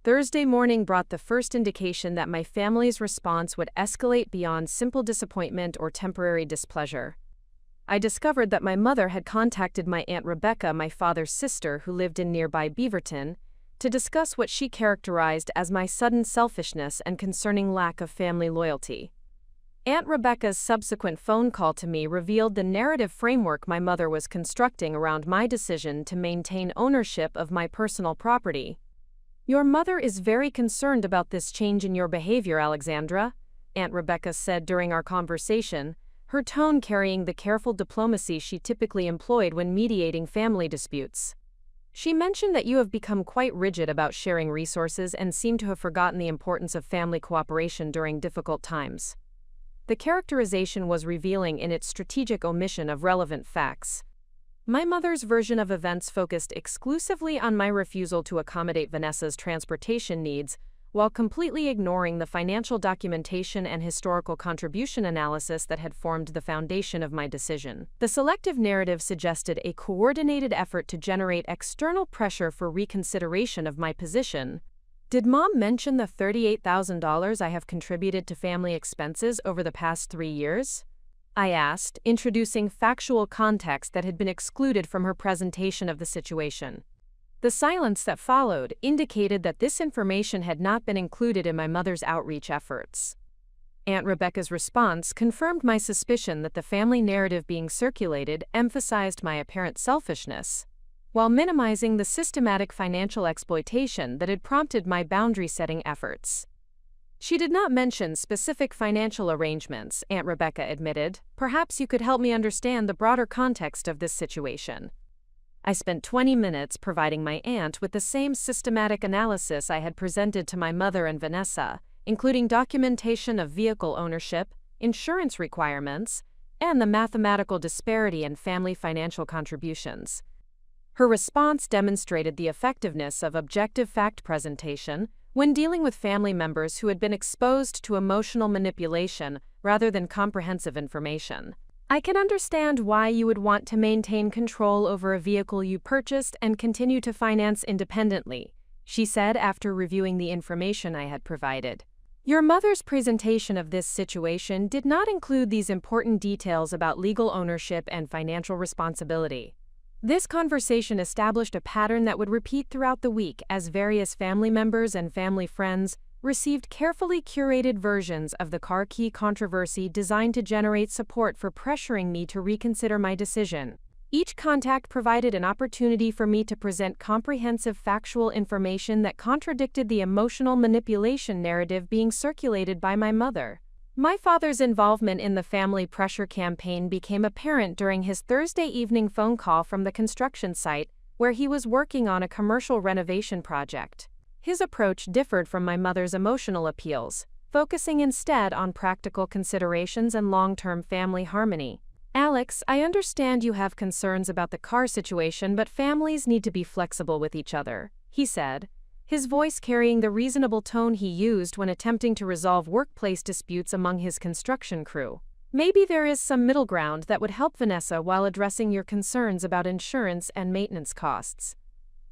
Thursday morning brought the first indication that my family's response would escalate beyond simple disappointment or temporary displeasure. I discovered that my mother had contacted my Aunt Rebecca, my father's sister, who lived in nearby Beaverton, to discuss what she characterized as my sudden selfishness and concerning lack of family loyalty. Aunt Rebecca's subsequent phone call to me revealed the narrative framework my mother was constructing around my decision to maintain ownership of my personal property. "Your mother is very concerned about this change in your behavior, Alexandra," Aunt Rebecca said during our conversation, her tone carrying the careful diplomacy she typically employed when mediating family disputes. "She mentioned that you have become quite rigid about sharing resources and seem to have forgotten the importance of family cooperation during difficult times." The characterization was revealing in its strategic omission of relevant facts. My mother's version of events focused exclusively on my refusal to accommodate Vanessa's transportation needs, while completely ignoring the financial documentation and historical contribution analysis that had formed the foundation of my decision. The selective narrative suggested a coordinated effort to generate external pressure for reconsideration of my position. "Did Mom mention the $38,000 I have contributed to family expenses over the past 3 years?" I asked, introducing factual context that had been excluded from her presentation of the situation. The silence that followed indicated that this information had not been included in my mother's outreach efforts. Aunt Rebecca's response confirmed my suspicion that the family narrative being circulated emphasized my apparent selfishness, while minimizing the systematic financial exploitation that had prompted my boundary-setting efforts. "She did not mention specific financial arrangements," Aunt Rebecca admitted. "Perhaps you could help me understand the broader context of this situation." I spent 20 minutes providing my aunt with the same systematic analysis I had presented to my mother and Vanessa, including documentation of vehicle ownership, insurance requirements, and the mathematical disparity in family financial contributions. Her response demonstrated the effectiveness of objective fact presentation when dealing with family members who had been exposed to emotional manipulation rather than comprehensive information. "I can understand why you would want to maintain control over a vehicle you purchased and continue to finance independently," she said after reviewing the information I had provided. "Your mother's presentation of this situation did not include these important details about legal ownership and financial responsibility." This conversation established a pattern that would repeat throughout the week as various family members and family friends received carefully curated versions of the car key controversy designed to generate support for pressuring me to reconsider my decision. Each contact provided an opportunity for me to present comprehensive factual information that contradicted the emotional manipulation narrative being circulated by my mother. My father's involvement in the family pressure campaign became apparent during his Thursday evening phone call from the construction site, where he was working on a commercial renovation project. His approach differed from my mother's emotional appeals, focusing instead on practical considerations and long-term family harmony. "Alex, I understand you have concerns about the car situation, but families need to be flexible with each other," he said, his voice carrying the reasonable tone he used when attempting to resolve workplace disputes among his construction crew. "Maybe there is some middle ground that would help Vanessa while addressing your concerns about insurance and maintenance costs."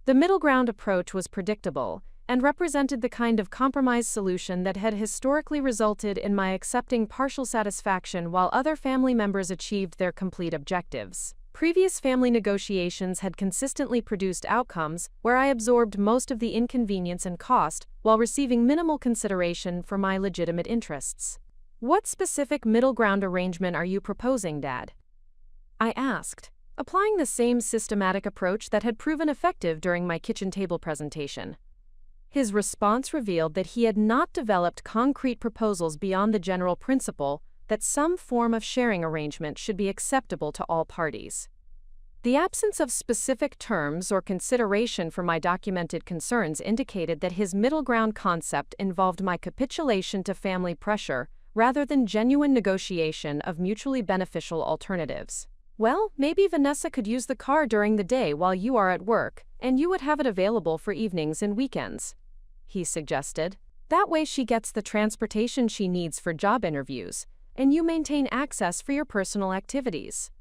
The middle ground approach was predictable and represented the kind of compromise solution that had historically resulted in my accepting partial satisfaction while other family members achieved their complete objectives. Previous family negotiations had consistently produced outcomes where I absorbed most of the inconvenience and cost while receiving minimal consideration for my legitimate interests. "What specific middle ground arrangement are you proposing, Dad?" I asked, applying the same systematic approach that had proven effective during my kitchen table presentation. His response revealed that he had not developed concrete proposals beyond the general principle that some form of sharing arrangement should be acceptable to all parties. The absence of specific terms or consideration for my documented concerns indicated that his middle ground concept involved my capitulation to family pressure rather than genuine negotiation of mutually beneficial alternatives. "Well, maybe Vanessa could use the car during the day while you are at work, and you would have it available for evenings and weekends," he suggested. "That way she gets the transportation she needs for job interviews, and you maintain access for your personal activities."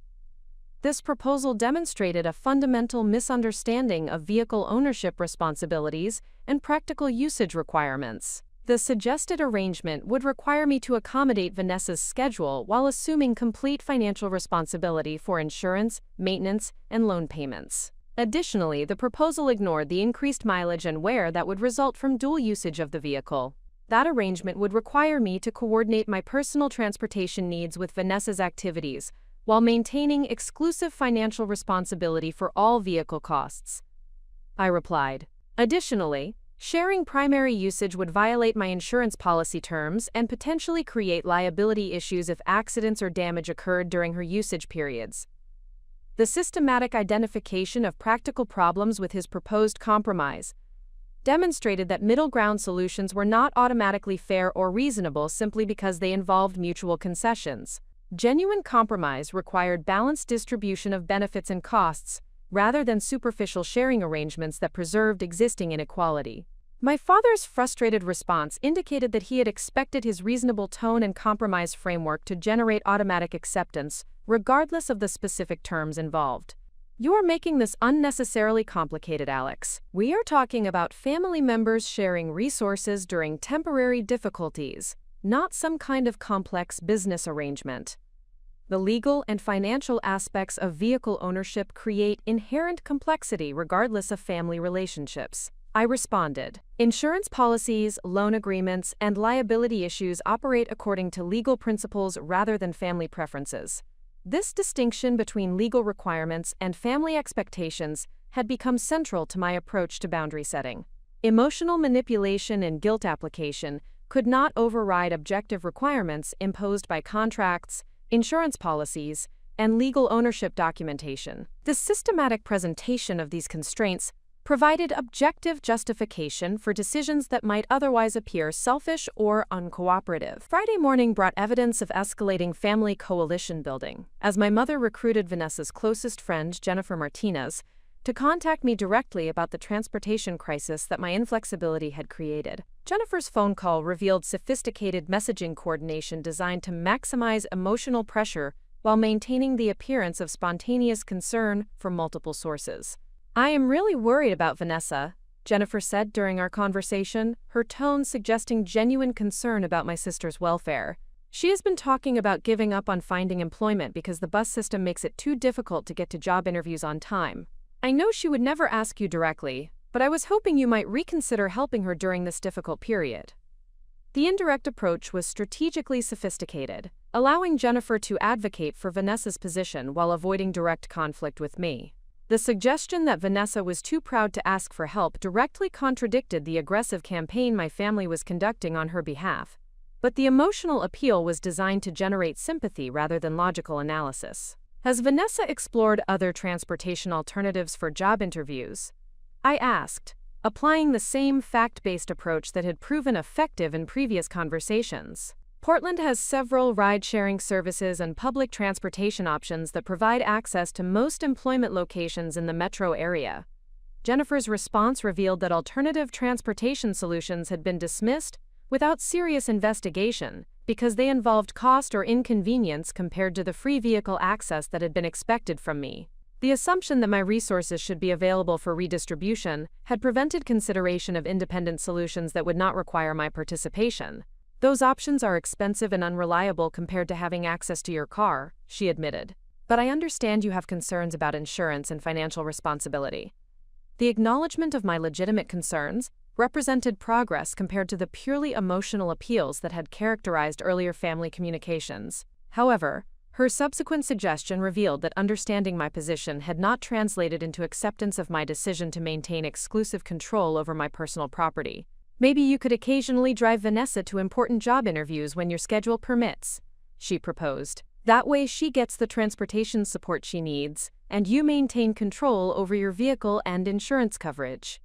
This proposal demonstrated a fundamental misunderstanding of vehicle ownership responsibilities and practical usage requirements. The suggested arrangement would require me to accommodate Vanessa's schedule while assuming complete financial responsibility for insurance, maintenance, and loan payments. Additionally, the proposal ignored the increased mileage and wear that would result from dual usage of the vehicle. That arrangement would require me to coordinate my personal transportation needs with Vanessa's activities, while maintaining exclusive financial responsibility for all vehicle costs. I replied. Additionally, sharing primary usage would violate my insurance policy terms and potentially create liability issues if accidents or damage occurred during her usage periods. The systematic identification of practical problems with his proposed compromise demonstrated that middle ground solutions were not automatically fair or reasonable simply because they involved mutual concessions. Genuine compromise required balanced distribution of benefits and costs, rather than superficial sharing arrangements that preserved existing inequality. My father's frustrated response indicated that he had expected his reasonable tone and compromise framework to generate automatic acceptance, regardless of the specific terms involved. "You are making this unnecessarily complicated, Alex. We are talking about family members sharing resources during temporary difficulties, not some kind of complex business arrangement. The legal and financial aspects of vehicle ownership create inherent complexity regardless of family relationships," I responded. "Insurance policies, loan agreements, and liability issues operate according to legal principles rather than family preferences." This distinction between legal requirements and family expectations had become central to my approach to boundary setting. Emotional manipulation and guilt application could not override objective requirements imposed by contracts, insurance policies, and legal ownership documentation. The systematic presentation of these constraints provided objective justification for decisions that might otherwise appear selfish or uncooperative. Friday morning brought evidence of escalating family coalition building, as my mother recruited Vanessa's closest friend, Jennifer Martinez, to contact me directly about the transportation crisis that my inflexibility had created. Jennifer's phone call revealed sophisticated messaging coordination designed to maximize emotional pressure while maintaining the appearance of spontaneous concern from multiple sources. "I am really worried about Vanessa," Jennifer said during our conversation, her tone suggesting genuine concern about my sister's welfare. "She has been talking about giving up on finding employment because the bus system makes it too difficult to get to job interviews on time. I know she would never ask you directly, but I was hoping you might reconsider helping her during this difficult period." The indirect approach was strategically sophisticated, allowing Jennifer to advocate for Vanessa's position while avoiding direct conflict with me. The suggestion that Vanessa was too proud to ask for help directly contradicted the aggressive campaign my family was conducting on her behalf, but the emotional appeal was designed to generate sympathy rather than logical analysis. "Has Vanessa explored other transportation alternatives for job interviews?" I asked, applying the same fact-based approach that had proven effective in previous conversations. "Portland has several ride-sharing services and public transportation options that provide access to most employment locations in the metro area." Jennifer's response revealed that alternative transportation solutions had been dismissed without serious investigation because they involved cost or inconvenience compared to the free vehicle access that had been expected from me. The assumption that my resources should be available for redistribution had prevented consideration of independent solutions that would not require my participation. "Those options are expensive and unreliable compared to having access to your car," she admitted. "But I understand you have concerns about insurance and financial responsibility." The acknowledgement of my legitimate concerns represented progress compared to the purely emotional appeals that had characterized earlier family communications. However, her subsequent suggestion revealed that understanding my position had not translated into acceptance of my decision to maintain exclusive control over my personal property. "Maybe you could occasionally drive Vanessa to important job interviews when your schedule permits," she proposed. "That way she gets the transportation support she needs, and you maintain control over your vehicle and insurance coverage."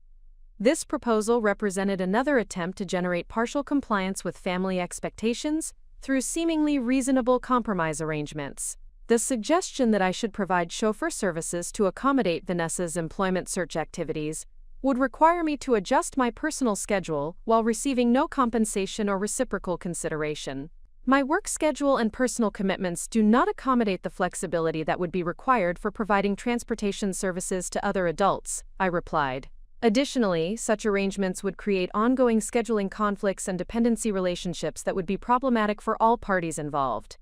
This proposal represented another attempt to generate partial compliance with family expectations through seemingly reasonable compromise arrangements. The suggestion that I should provide chauffeur services to accommodate Vanessa's employment search activities would require me to adjust my personal schedule while receiving no compensation or reciprocal consideration. "My work schedule and personal commitments do not accommodate the flexibility that would be required for providing transportation services to other adults," I replied. Additionally, such arrangements would create ongoing scheduling conflicts and dependency relationships that would be problematic for all parties involved.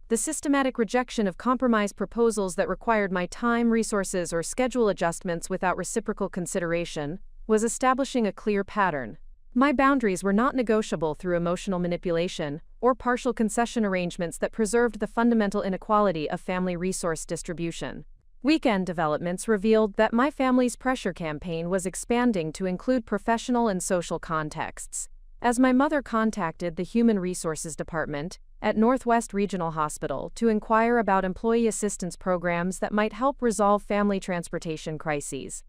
The systematic rejection of compromise proposals that required my time, resources, or schedule adjustments without reciprocal consideration was establishing a clear pattern. My boundaries were not negotiable through emotional manipulation or partial concession arrangements that preserved the fundamental inequality of family resource distribution. Weekend developments revealed that my family's pressure campaign was expanding to include professional and social contexts. As my mother contacted the Human Resources Department at Northwest Regional Hospital to inquire about employee assistance programs that might help resolve family transportation crises.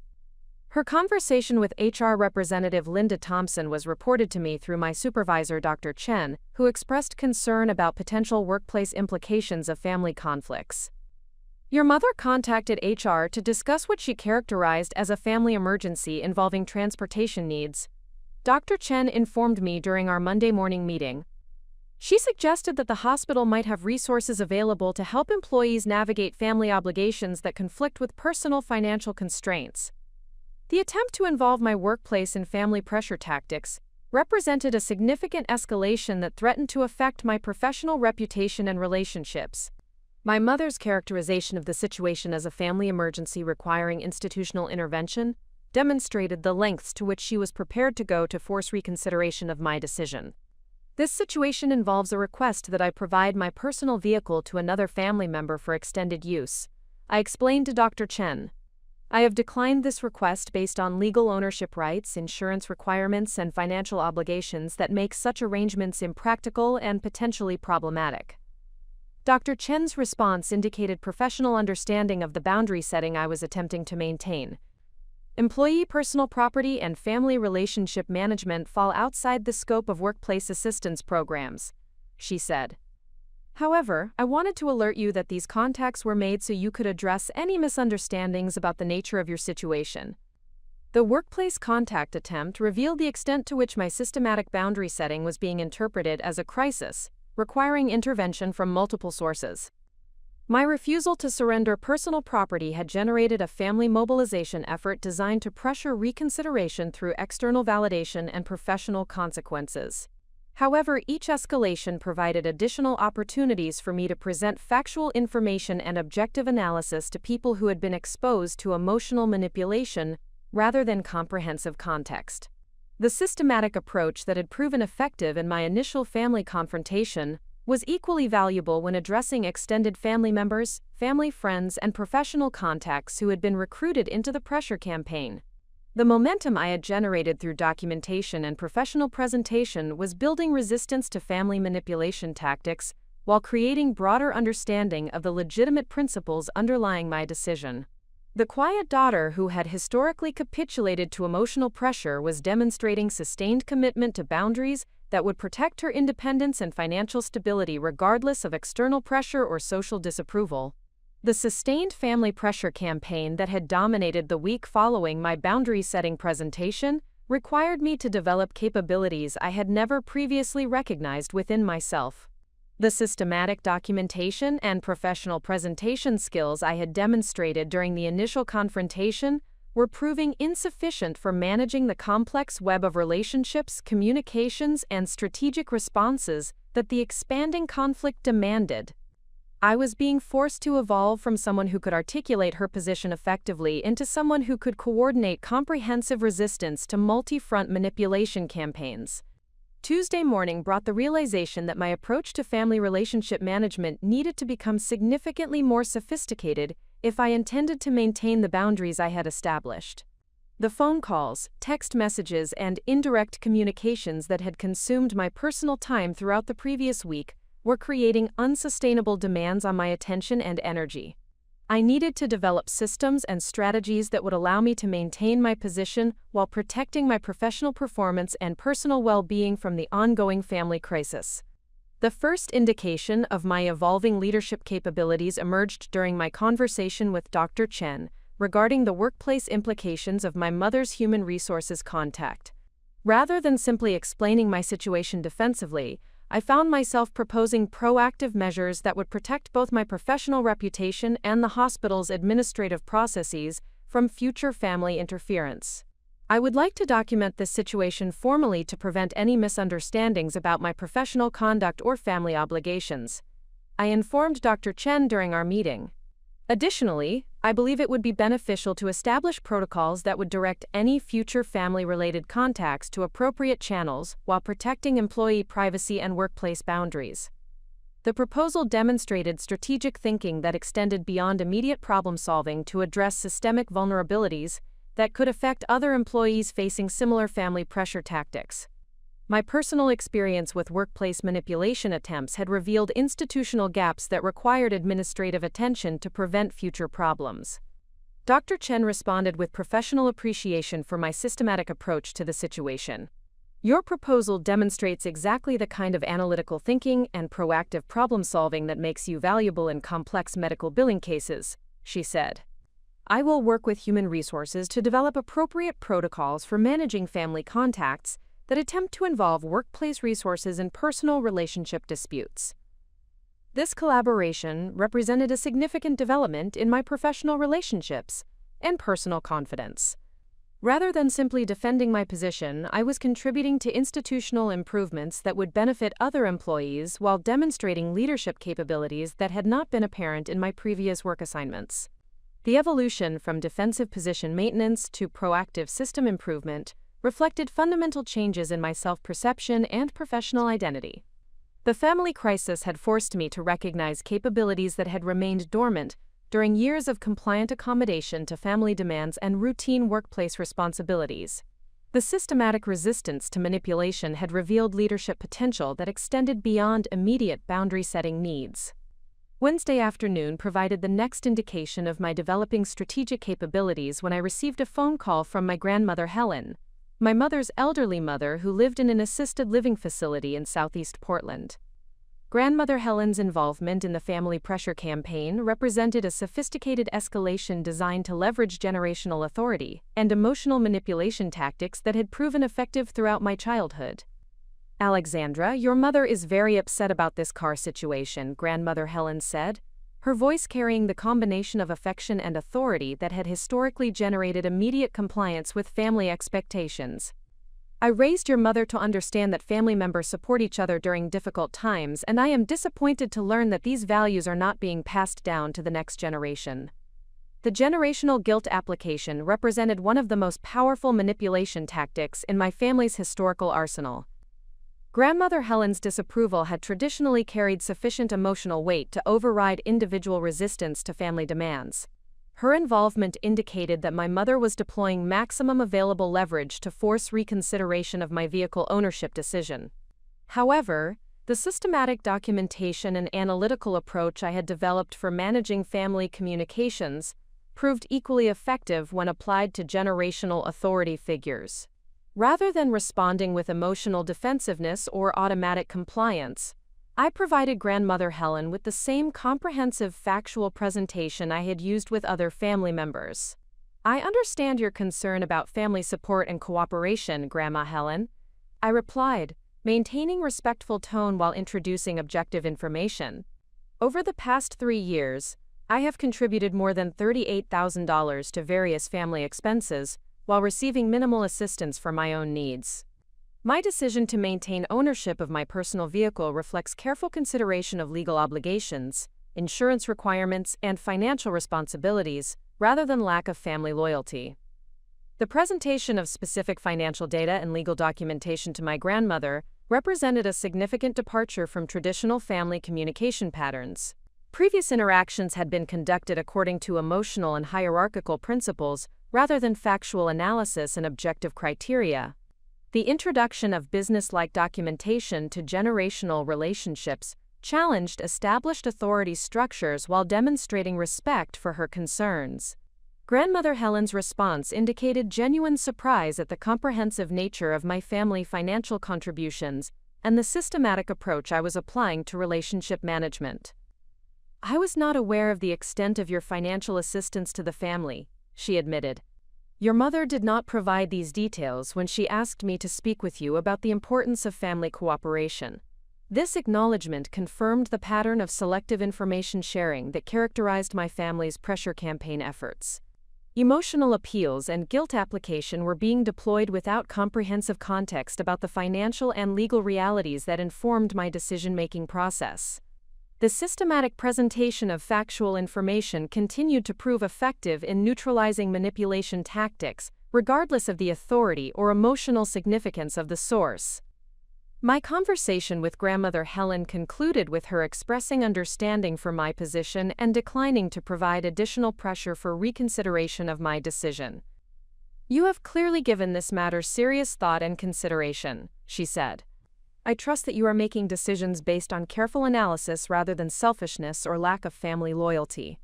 Her conversation with HR Representative Linda Thompson was reported to me through my supervisor, Dr. Chen, who expressed concern about potential workplace implications of family conflicts. Your mother contacted HR to discuss what she characterized as a family emergency involving transportation needs, Dr. Chen informed me during our Monday morning meeting. She suggested that the hospital might have resources available to help employees navigate family obligations that conflict with personal financial constraints. The attempt to involve my workplace in family pressure tactics represented a significant escalation that threatened to affect my professional reputation and relationships. My mother's characterization of the situation as a family emergency requiring institutional intervention demonstrated the lengths to which she was prepared to go to force reconsideration of my decision. This situation involves a request that I provide my personal vehicle to another family member for extended use, I explained to Dr. Chen. I have declined this request based on legal ownership rights, insurance requirements, and financial obligations that make such arrangements impractical and potentially problematic. Dr. Chen's response indicated professional understanding of the boundary setting I was attempting to maintain. Employee personal property and family relationship management fall outside the scope of workplace assistance programs, she said. However, I wanted to alert you that these contacts were made so you could address any misunderstandings about the nature of your situation. The workplace contact attempt revealed the extent to which my systematic boundary setting was being interpreted as a crisis, requiring intervention from multiple sources. My refusal to surrender personal property had generated a family mobilization effort designed to pressure reconsideration through external validation and professional consequences. However, each escalation provided additional opportunities for me to present factual information and objective analysis to people who had been exposed to emotional manipulation rather than comprehensive context. The systematic approach that had proven effective in my initial family confrontation was equally valuable when addressing extended family members, family friends, and professional contacts who had been recruited into the pressure campaign. The momentum I had generated through documentation and professional presentation was building resistance to family manipulation tactics while creating broader understanding of the legitimate principles underlying my decision. The quiet daughter who had historically capitulated to emotional pressure was demonstrating sustained commitment to boundaries that would protect her independence and financial stability regardless of external pressure or social disapproval. The sustained family pressure campaign that had dominated the week following my boundary-setting presentation required me to develop capabilities I had never previously recognized within myself. The systematic documentation and professional presentation skills I had demonstrated during the initial confrontation were proving insufficient for managing the complex web of relationships, communications, and strategic responses that the expanding conflict demanded. I was being forced to evolve from someone who could articulate her position effectively into someone who could coordinate comprehensive resistance to multi-front manipulation campaigns. Tuesday morning brought the realization that my approach to family relationship management needed to become significantly more sophisticated if I intended to maintain the boundaries I had established. The phone calls, text messages, and indirect communications that had consumed my personal time throughout the previous week were creating unsustainable demands on my attention and energy. I needed to develop systems and strategies that would allow me to maintain my position while protecting my professional performance and personal well-being from the ongoing family crisis. The first indication of my evolving leadership capabilities emerged during my conversation with Dr. Chen regarding the workplace implications of my mother's human resources contact. Rather than simply explaining my situation defensively, I found myself proposing proactive measures that would protect both my professional reputation and the hospital's administrative processes from future family interference. I would like to document this situation formally to prevent any misunderstandings about my professional conduct or family obligations, I informed Dr. Chen during our meeting. Additionally, I believe it would be beneficial to establish protocols that would direct any future family-related contacts to appropriate channels while protecting employee privacy and workplace boundaries. The proposal demonstrated strategic thinking that extended beyond immediate problem-solving to address systemic vulnerabilities that could affect other employees facing similar family pressure tactics. My personal experience with workplace manipulation attempts had revealed institutional gaps that required administrative attention to prevent future problems. Dr. Chen responded with professional appreciation for my systematic approach to the situation. Your proposal demonstrates exactly the kind of analytical thinking and proactive problem-solving that makes you valuable in complex medical billing cases, she said. I will work with human resources to develop appropriate protocols for managing family contacts that attempt to involve workplace resources in personal relationship disputes. This collaboration represented a significant development in my professional relationships and personal confidence. Rather than simply defending my position, I was contributing to institutional improvements that would benefit other employees while demonstrating leadership capabilities that had not been apparent in my previous work assignments. The evolution from defensive position maintenance to proactive system improvement reflected fundamental changes in my self-perception and professional identity. The family crisis had forced me to recognize capabilities that had remained dormant during years of compliant accommodation to family demands and routine workplace responsibilities. The systematic resistance to manipulation had revealed leadership potential that extended beyond immediate boundary-setting needs. Wednesday afternoon provided the next indication of my developing strategic capabilities when I received a phone call from my grandmother Helen, my mother's elderly mother who lived in an assisted living facility in Southeast Portland. Grandmother Helen's involvement in the family pressure campaign represented a sophisticated escalation designed to leverage generational authority and emotional manipulation tactics that had proven effective throughout my childhood. Alexandra, your mother is very upset about this car situation, Grandmother Helen said, her voice carrying the combination of affection and authority that had historically generated immediate compliance with family expectations. I raised your mother to understand that family members support each other during difficult times, and I am disappointed to learn that these values are not being passed down to the next generation. The generational guilt application represented one of the most powerful manipulation tactics in my family's historical arsenal. Grandmother Helen's disapproval had traditionally carried sufficient emotional weight to override individual resistance to family demands. Her involvement indicated that my mother was deploying maximum available leverage to force reconsideration of my vehicle ownership decision. However, the systematic documentation and analytical approach I had developed for managing family communications proved equally effective when applied to generational authority figures. Rather than responding with emotional defensiveness or automatic compliance, I provided Grandmother Helen with the same comprehensive factual presentation I had used with other family members. I understand your concern about family support and cooperation, Grandma Helen, I replied, maintaining respectful tone while introducing objective information. Over the past 3 years, I have contributed more than $38,000 to various family expenses, while receiving minimal assistance for my own needs. My decision to maintain ownership of my personal vehicle reflects careful consideration of legal obligations, insurance requirements, and financial responsibilities, rather than lack of family loyalty. The presentation of specific financial data and legal documentation to my grandmother represented a significant departure from traditional family communication patterns. Previous interactions had been conducted according to emotional and hierarchical principles, rather than factual analysis and objective criteria. The introduction of business-like documentation to generational relationships challenged established authority structures while demonstrating respect for her concerns. Grandmother Helen's response indicated genuine surprise at the comprehensive nature of my family financial contributions and the systematic approach I was applying to relationship management. I was not aware of the extent of your financial assistance to the family, she admitted. Your mother did not provide these details when she asked me to speak with you about the importance of family cooperation. This acknowledgement confirmed the pattern of selective information sharing that characterized my family's pressure campaign efforts. Emotional appeals and guilt application were being deployed without comprehensive context about the financial and legal realities that informed my decision-making process. The systematic presentation of factual information continued to prove effective in neutralizing manipulation tactics, regardless of the authority or emotional significance of the source. My conversation with grandmother Helen concluded with her expressing understanding for my position and declining to provide additional pressure for reconsideration of my decision. "You have clearly given this matter serious thought and consideration," she said. "I trust that you are making decisions based on careful analysis rather than selfishness or lack of family loyalty."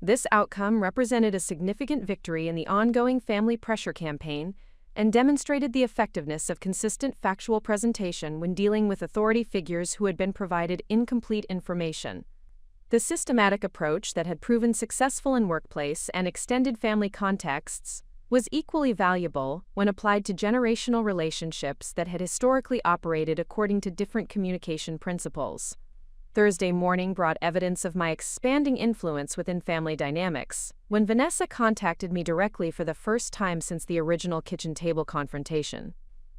This outcome represented a significant victory in the ongoing family pressure campaign and demonstrated the effectiveness of consistent factual presentation when dealing with authority figures who had been provided incomplete information. The systematic approach that had proven successful in workplace and extended family contexts was equally valuable when applied to generational relationships that had historically operated according to different communication principles. Thursday morning brought evidence of my expanding influence within family dynamics, when Vanessa contacted me directly for the first time since the original kitchen table confrontation.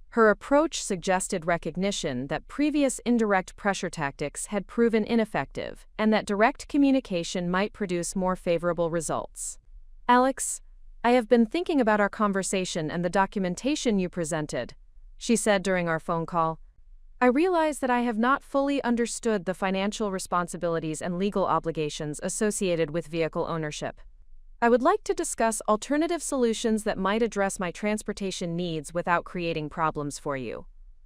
Her approach suggested recognition that previous indirect pressure tactics had proven ineffective, and that direct communication might produce more favorable results. "Alex, I have been thinking about our conversation and the documentation you presented," she said during our phone call. "I realize that I have not fully understood the financial responsibilities and legal obligations associated with vehicle ownership. I would like to discuss alternative solutions that might address my transportation needs without creating problems for you."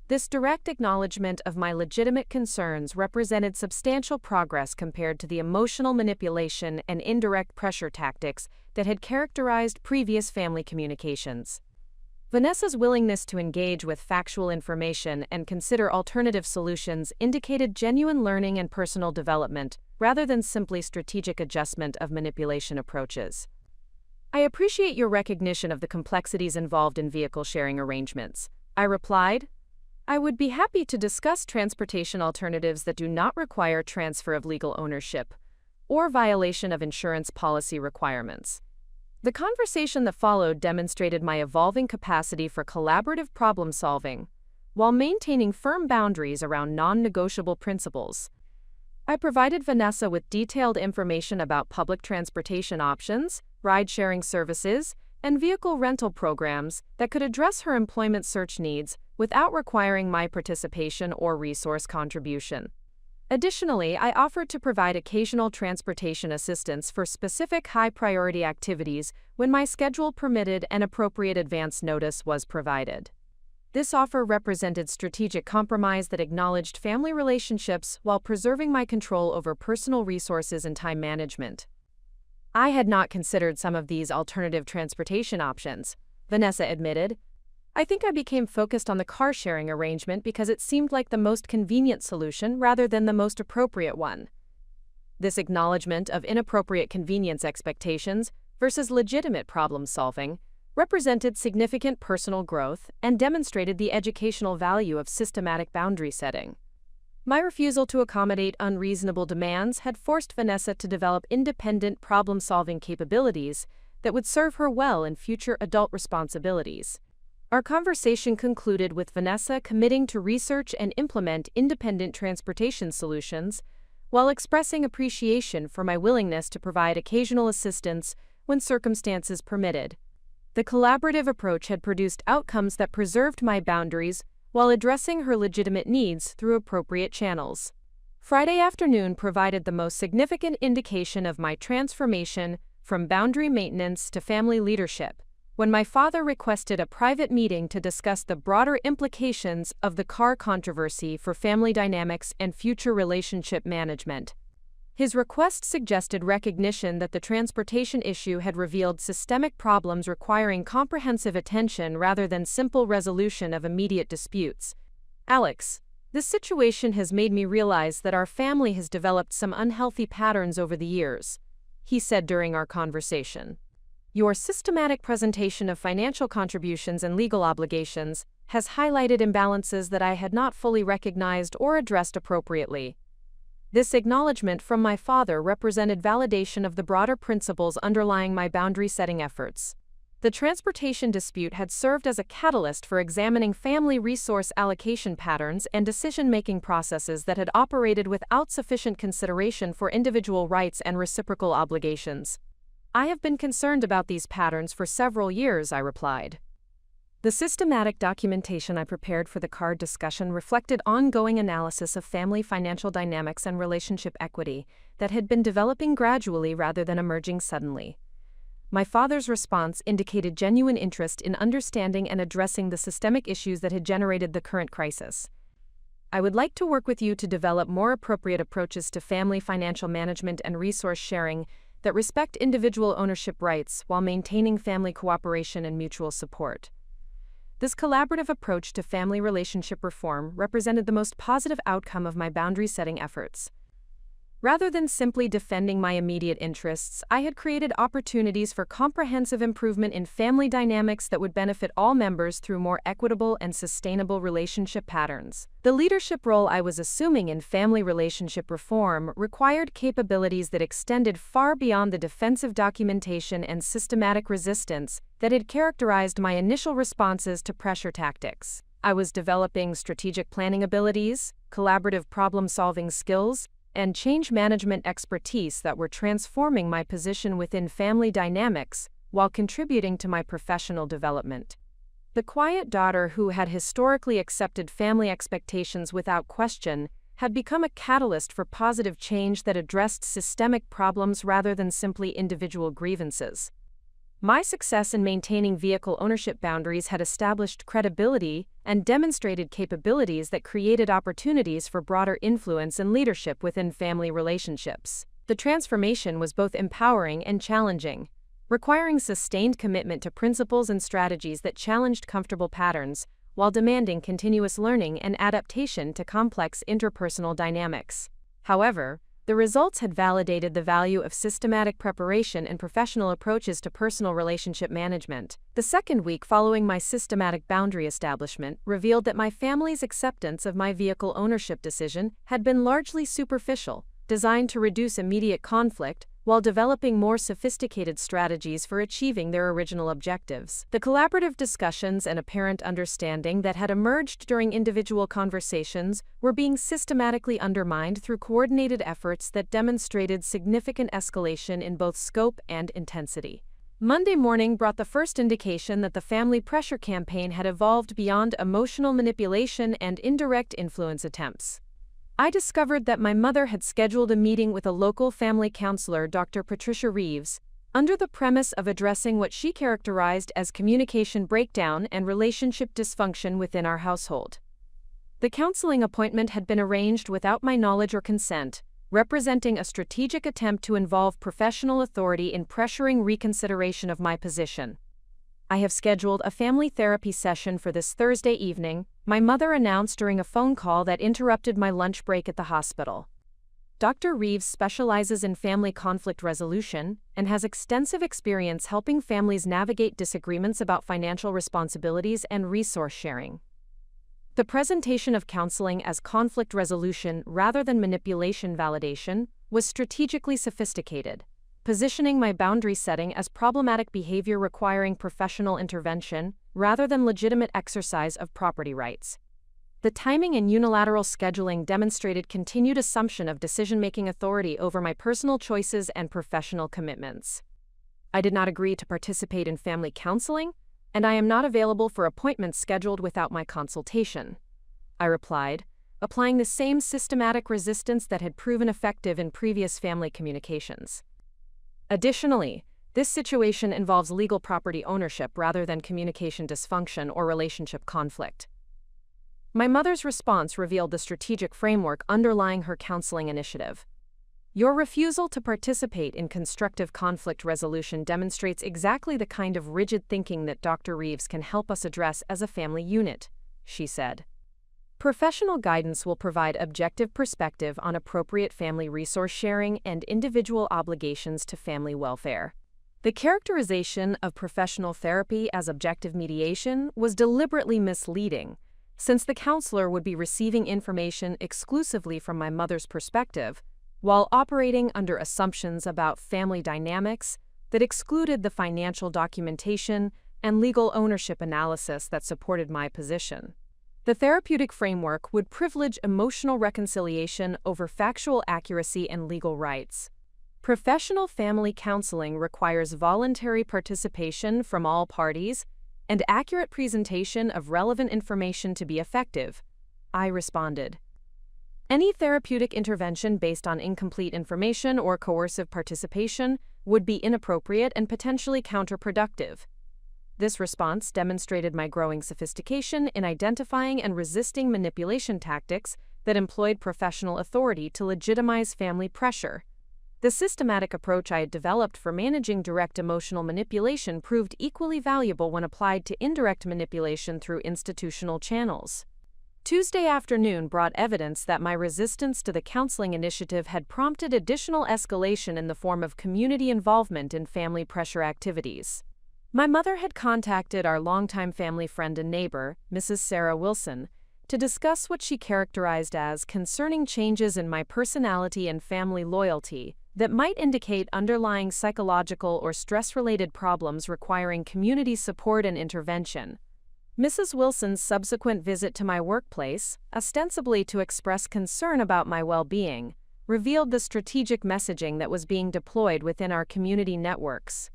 This direct acknowledgement of my legitimate concerns represented substantial progress compared to the emotional manipulation and indirect pressure tactics that had characterized previous family communications. Vanessa's willingness to engage with factual information and consider alternative solutions indicated genuine learning and personal development, rather than simply strategic adjustment of manipulation approaches. "I appreciate your recognition of the complexities involved in vehicle sharing arrangements," I replied. "I would be happy to discuss transportation alternatives that do not require transfer of legal ownership or violation of insurance policy requirements." The conversation that followed demonstrated my evolving capacity for collaborative problem-solving, while maintaining firm boundaries around non-negotiable principles. I provided Vanessa with detailed information about public transportation options, ride-sharing services, and vehicle rental programs that could address her employment search needs without requiring my participation or resource contribution. Additionally, I offered to provide occasional transportation assistance for specific high-priority activities when my schedule permitted and appropriate advance notice was provided. This offer represented strategic compromise that acknowledged family relationships while preserving my control over personal resources and time management. "I had not considered some of these alternative transportation options," Vanessa admitted. "I think I became focused on the car-sharing arrangement because it seemed like the most convenient solution rather than the most appropriate one." This acknowledgement of inappropriate convenience expectations versus legitimate problem-solving represented significant personal growth and demonstrated the educational value of systematic boundary setting. My refusal to accommodate unreasonable demands had forced Vanessa to develop independent problem-solving capabilities that would serve her well in future adult responsibilities. Our conversation concluded with Vanessa committing to research and implement independent transportation solutions, while expressing appreciation for my willingness to provide occasional assistance when circumstances permitted. The collaborative approach had produced outcomes that preserved my boundaries while addressing her legitimate needs through appropriate channels. Friday afternoon provided the most significant indication of my transformation from boundary maintenance to family leadership, when my father requested a private meeting to discuss the broader implications of the car controversy for family dynamics and future relationship management. His request suggested recognition that the transportation issue had revealed systemic problems requiring comprehensive attention rather than simple resolution of immediate disputes. "Alex, this situation has made me realize that our family has developed some unhealthy patterns over the years," he said during our conversation. "Your systematic presentation of financial contributions and legal obligations has highlighted imbalances that I had not fully recognized or addressed appropriately." This acknowledgement from my father represented validation of the broader principles underlying my boundary-setting efforts. The transportation dispute had served as a catalyst for examining family resource allocation patterns and decision-making processes that had operated without sufficient consideration for individual rights and reciprocal obligations. I have been concerned about these patterns for several years, I replied. The systematic documentation I prepared for the card discussion reflected ongoing analysis of family financial dynamics and relationship equity that had been developing gradually rather than emerging suddenly. My father's response indicated genuine interest in understanding and addressing the systemic issues that had generated the current crisis. I would like to work with you to develop more appropriate approaches to family financial management and resource sharing that respect individual ownership rights while maintaining family cooperation and mutual support. This collaborative approach to family relationship reform represented the most positive outcome of my boundary-setting efforts. Rather than simply defending my immediate interests, I had created opportunities for comprehensive improvement in family dynamics that would benefit all members through more equitable and sustainable relationship patterns. The leadership role I was assuming in family relationship reform required capabilities that extended far beyond the defensive documentation and systematic resistance that had characterized my initial responses to pressure tactics. I was developing strategic planning abilities, collaborative problem-solving skills, and change management expertise that were transforming my position within family dynamics while contributing to my professional development. The quiet daughter who had historically accepted family expectations without question had become a catalyst for positive change that addressed systemic problems rather than simply individual grievances. My success in maintaining vehicle ownership boundaries had established credibility and demonstrated capabilities that created opportunities for broader influence and leadership within family relationships. The transformation was both empowering and challenging, requiring sustained commitment to principles and strategies that challenged comfortable patterns while demanding continuous learning and adaptation to complex interpersonal dynamics. However, the results had validated the value of systematic preparation and professional approaches to personal relationship management. The second week following my systematic boundary establishment revealed that my family's acceptance of my vehicle ownership decision had been largely superficial, designed to reduce immediate conflict while developing more sophisticated strategies for achieving their original objectives. The collaborative discussions and apparent understanding that had emerged during individual conversations were being systematically undermined through coordinated efforts that demonstrated significant escalation in both scope and intensity. Monday morning brought the first indication that the family pressure campaign had evolved beyond emotional manipulation and indirect influence attempts. I discovered that my mother had scheduled a meeting with a local family counselor, Dr. Patricia Reeves, under the premise of addressing what she characterized as communication breakdown and relationship dysfunction within our household. The counseling appointment had been arranged without my knowledge or consent, representing a strategic attempt to involve professional authority in pressuring reconsideration of my position. I have scheduled a family therapy session for this Thursday evening, my mother announced during a phone call that interrupted my lunch break at the hospital. Dr. Reeves specializes in family conflict resolution and has extensive experience helping families navigate disagreements about financial responsibilities and resource sharing. The presentation of counseling as conflict resolution rather than manipulation validation was strategically sophisticated, positioning my boundary setting as problematic behavior requiring professional intervention rather than legitimate exercise of property rights. The timing and unilateral scheduling demonstrated continued assumption of decision-making authority over my personal choices and professional commitments. I did not agree to participate in family counseling, and I am not available for appointments scheduled without my consultation, I replied, applying the same systematic resistance that had proven effective in previous family communications. Additionally, this situation involves legal property ownership rather than communication dysfunction or relationship conflict. My mother's response revealed the strategic framework underlying her counseling initiative. Your refusal to participate in constructive conflict resolution demonstrates exactly the kind of rigid thinking that Dr. Reeves can help us address as a family unit, she said. Professional guidance will provide objective perspective on appropriate family resource sharing and individual obligations to family welfare. The characterization of professional therapy as objective mediation was deliberately misleading, since the counselor would be receiving information exclusively from my mother's perspective, while operating under assumptions about family dynamics that excluded the financial documentation and legal ownership analysis that supported my position. The therapeutic framework would privilege emotional reconciliation over factual accuracy and legal rights. Professional family counseling requires voluntary participation from all parties and accurate presentation of relevant information to be effective, I responded. Any therapeutic intervention based on incomplete information or coercive participation would be inappropriate and potentially counterproductive. This response demonstrated my growing sophistication in identifying and resisting manipulation tactics that employed professional authority to legitimize family pressure. The systematic approach I had developed for managing direct emotional manipulation proved equally valuable when applied to indirect manipulation through institutional channels. Tuesday afternoon brought evidence that my resistance to the counseling initiative had prompted additional escalation in the form of community involvement in family pressure activities. My mother had contacted our longtime family friend and neighbor, Mrs. Sarah Wilson, to discuss what she characterized as concerning changes in my personality and family loyalty that might indicate underlying psychological or stress-related problems requiring community support and intervention. Mrs. Wilson's subsequent visit to my workplace, ostensibly to express concern about my well-being, revealed the strategic messaging that was being deployed within our community networks.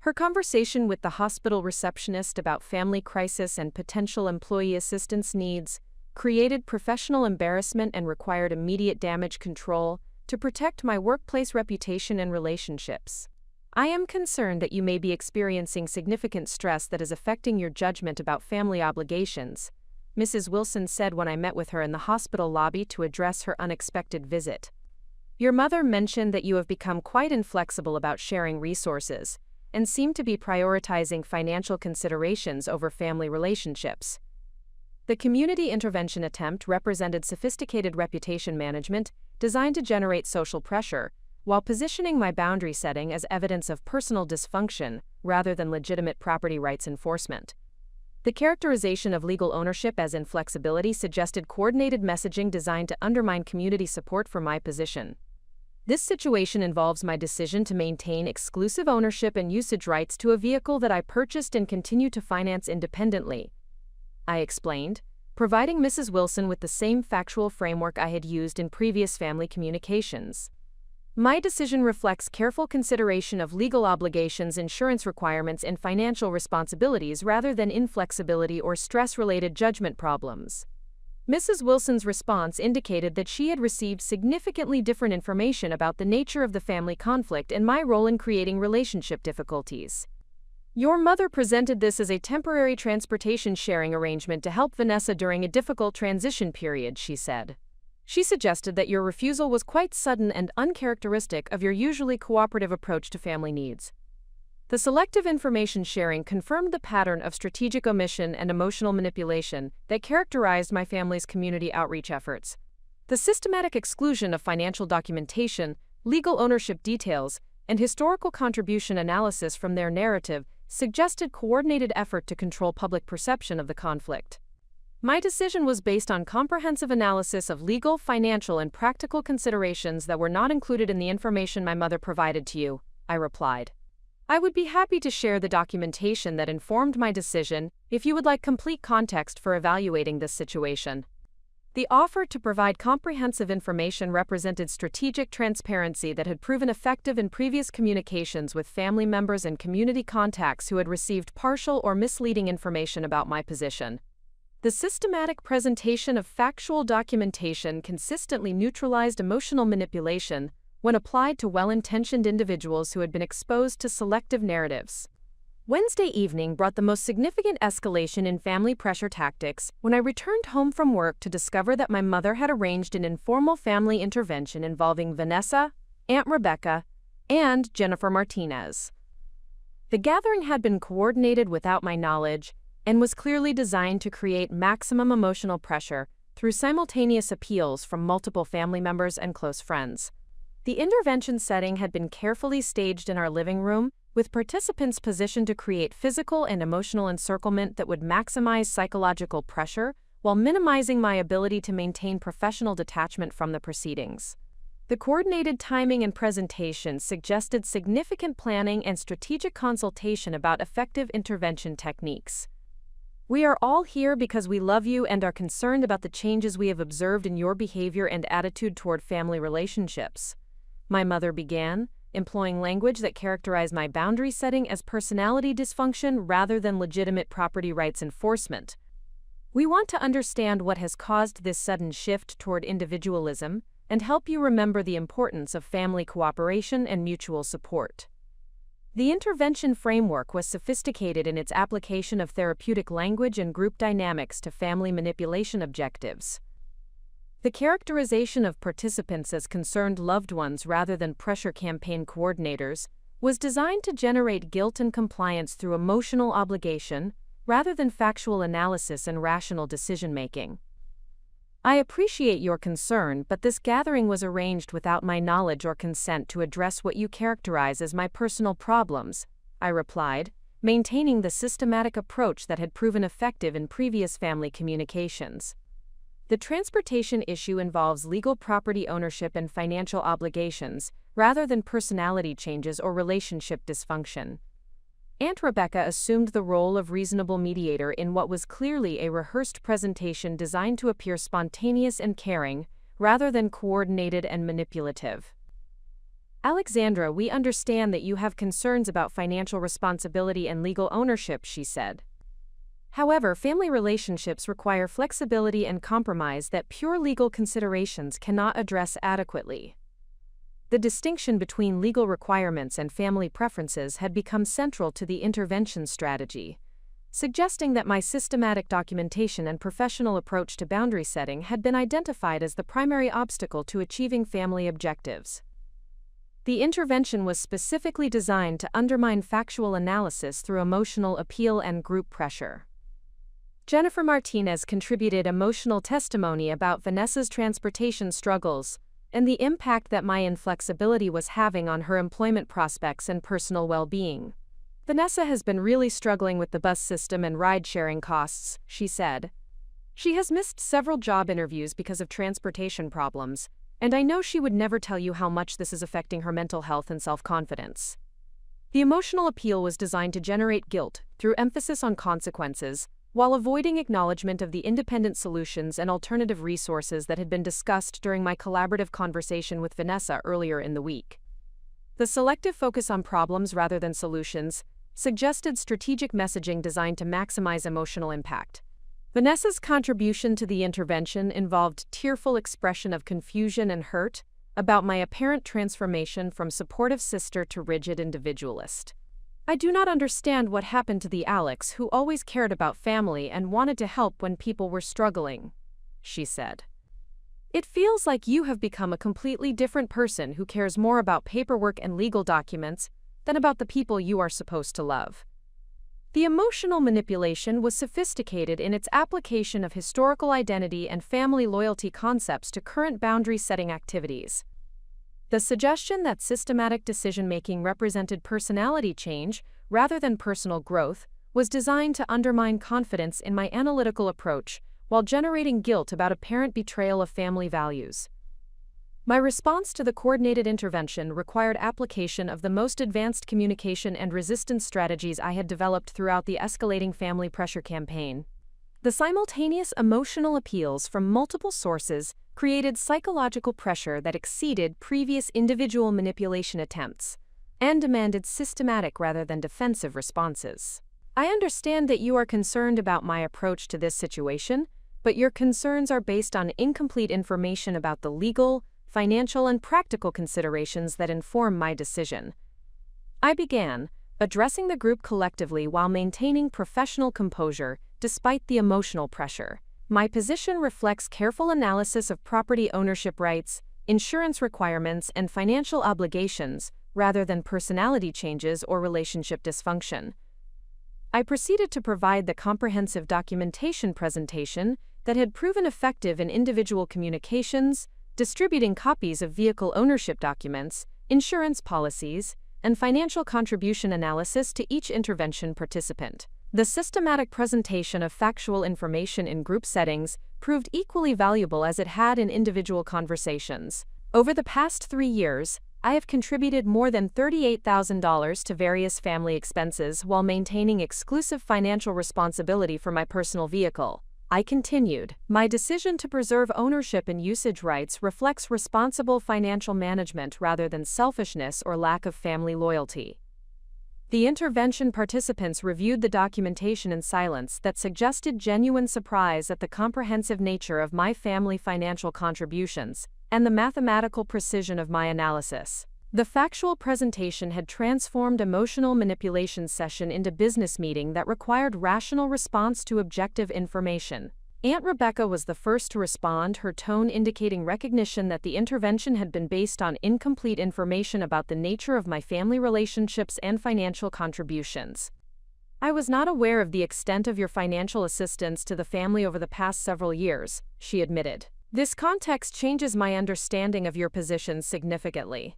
Her conversation with the hospital receptionist about family crisis and potential employee assistance needs created professional embarrassment and required immediate damage control to protect my workplace reputation and relationships. I am concerned that you may be experiencing significant stress that is affecting your judgment about family obligations, Mrs. Wilson said when I met with her in the hospital lobby to address her unexpected visit. Your mother mentioned that you have become quite inflexible about sharing resources and seem to be prioritizing financial considerations over family relationships. The community intervention attempt represented sophisticated reputation management designed to generate social pressure, while positioning my boundary setting as evidence of personal dysfunction rather than legitimate property rights enforcement. The characterization of legal ownership as inflexibility suggested coordinated messaging designed to undermine community support for my position. This situation involves my decision to maintain exclusive ownership and usage rights to a vehicle that I purchased and continue to finance independently, I explained, providing Mrs. Wilson with the same factual framework I had used in previous family communications. My decision reflects careful consideration of legal obligations, insurance requirements, and financial responsibilities rather than inflexibility or stress-related judgment problems. Mrs. Wilson's response indicated that she had received significantly different information about the nature of the family conflict and my role in creating relationship difficulties. Your mother presented this as a temporary transportation sharing arrangement to help Vanessa during a difficult transition period, she said. She suggested that your refusal was quite sudden and uncharacteristic of your usually cooperative approach to family needs. The selective information sharing confirmed the pattern of strategic omission and emotional manipulation that characterized my family's community outreach efforts. The systematic exclusion of financial documentation, legal ownership details, and historical contribution analysis from their narrative suggested coordinated effort to control public perception of the conflict. My decision was based on comprehensive analysis of legal, financial, and practical considerations that were not included in the information my mother provided to you, I replied. I would be happy to share the documentation that informed my decision if you would like complete context for evaluating this situation. The offer to provide comprehensive information represented strategic transparency that had proven effective in previous communications with family members and community contacts who had received partial or misleading information about my position. The systematic presentation of factual documentation consistently neutralized emotional manipulation when applied to well-intentioned individuals who had been exposed to selective narratives. Wednesday evening brought the most significant escalation in family pressure tactics when I returned home from work to discover that my mother had arranged an informal family intervention involving Vanessa, Aunt Rebecca, and Jennifer Martinez. The gathering had been coordinated without my knowledge and was clearly designed to create maximum emotional pressure through simultaneous appeals from multiple family members and close friends. The intervention setting had been carefully staged in our living room, with participants positioned to create physical and emotional encirclement that would maximize psychological pressure while minimizing my ability to maintain professional detachment from the proceedings. The coordinated timing and presentation suggested significant planning and strategic consultation about effective intervention techniques. We are all here because we love you and are concerned about the changes we have observed in your behavior and attitude toward family relationships. My mother began, employing language that characterized my boundary setting as personality dysfunction rather than legitimate property rights enforcement. We want to understand what has caused this sudden shift toward individualism and help you remember the importance of family cooperation and mutual support. The intervention framework was sophisticated in its application of therapeutic language and group dynamics to family manipulation objectives. The characterization of participants as concerned loved ones rather than pressure campaign coordinators was designed to generate guilt and compliance through emotional obligation rather than factual analysis and rational decision-making. I appreciate your concern, but this gathering was arranged without my knowledge or consent to address what you characterize as my personal problems, I replied, maintaining the systematic approach that had proven effective in previous family communications. The transportation issue involves legal property ownership and financial obligations, rather than personality changes or relationship dysfunction. Aunt Rebecca assumed the role of reasonable mediator in what was clearly a rehearsed presentation designed to appear spontaneous and caring, rather than coordinated and manipulative. Alexandra, we understand that you have concerns about financial responsibility and legal ownership, she said. However, family relationships require flexibility and compromise that pure legal considerations cannot address adequately. The distinction between legal requirements and family preferences had become central to the intervention strategy, suggesting that my systematic documentation and professional approach to boundary setting had been identified as the primary obstacle to achieving family objectives. The intervention was specifically designed to undermine factual analysis through emotional appeal and group pressure. Jennifer Martinez contributed emotional testimony about Vanessa's transportation struggles and the impact that my inflexibility was having on her employment prospects and personal well-being. Vanessa has been really struggling with the bus system and ride-sharing costs, she said. She has missed several job interviews because of transportation problems, and I know she would never tell you how much this is affecting her mental health and self-confidence. The emotional appeal was designed to generate guilt through emphasis on consequences, while avoiding acknowledgement of the independent solutions and alternative resources that had been discussed during my collaborative conversation with Vanessa earlier in the week. The selective focus on problems rather than solutions suggested strategic messaging designed to maximize emotional impact. Vanessa's contribution to the intervention involved tearful expression of confusion and hurt about my apparent transformation from supportive sister to rigid individualist. I do not understand what happened to the Alex who always cared about family and wanted to help when people were struggling, she said. It feels like you have become a completely different person who cares more about paperwork and legal documents than about the people you are supposed to love. The emotional manipulation was sophisticated in its application of historical identity and family loyalty concepts to current boundary-setting activities. The suggestion that systematic decision-making represented personality change rather than personal growth was designed to undermine confidence in my analytical approach while generating guilt about apparent betrayal of family values. My response to the coordinated intervention required application of the most advanced communication and resistance strategies I had developed throughout the escalating family pressure campaign. The simultaneous emotional appeals from multiple sources created psychological pressure that exceeded previous individual manipulation attempts and demanded systematic rather than defensive responses. I understand that you are concerned about my approach to this situation, but your concerns are based on incomplete information about the legal, financial, and practical considerations that inform my decision. I began, addressing the group collectively while maintaining professional composure despite the emotional pressure. My position reflects careful analysis of property ownership rights, insurance requirements, and financial obligations, rather than personality changes or relationship dysfunction. I proceeded to provide the comprehensive documentation presentation that had proven effective in individual communications, distributing copies of vehicle ownership documents, insurance policies, and financial contribution analysis to each intervention participant. The systematic presentation of factual information in group settings proved equally valuable as it had in individual conversations. Over the past 3 years, I have contributed more than $38,000 to various family expenses while maintaining exclusive financial responsibility for my personal vehicle. I continued, my decision to preserve ownership and usage rights reflects responsible financial management rather than selfishness or lack of family loyalty. The intervention participants reviewed the documentation in silence that suggested genuine surprise at the comprehensive nature of my family financial contributions and the mathematical precision of my analysis. The factual presentation had transformed emotional manipulation session into business meeting that required rational response to objective information. Aunt Rebecca was the first to respond, her tone indicating recognition that the intervention had been based on incomplete information about the nature of my family relationships and financial contributions. I was not aware of the extent of your financial assistance to the family over the past several years, she admitted. This context changes my understanding of your position significantly.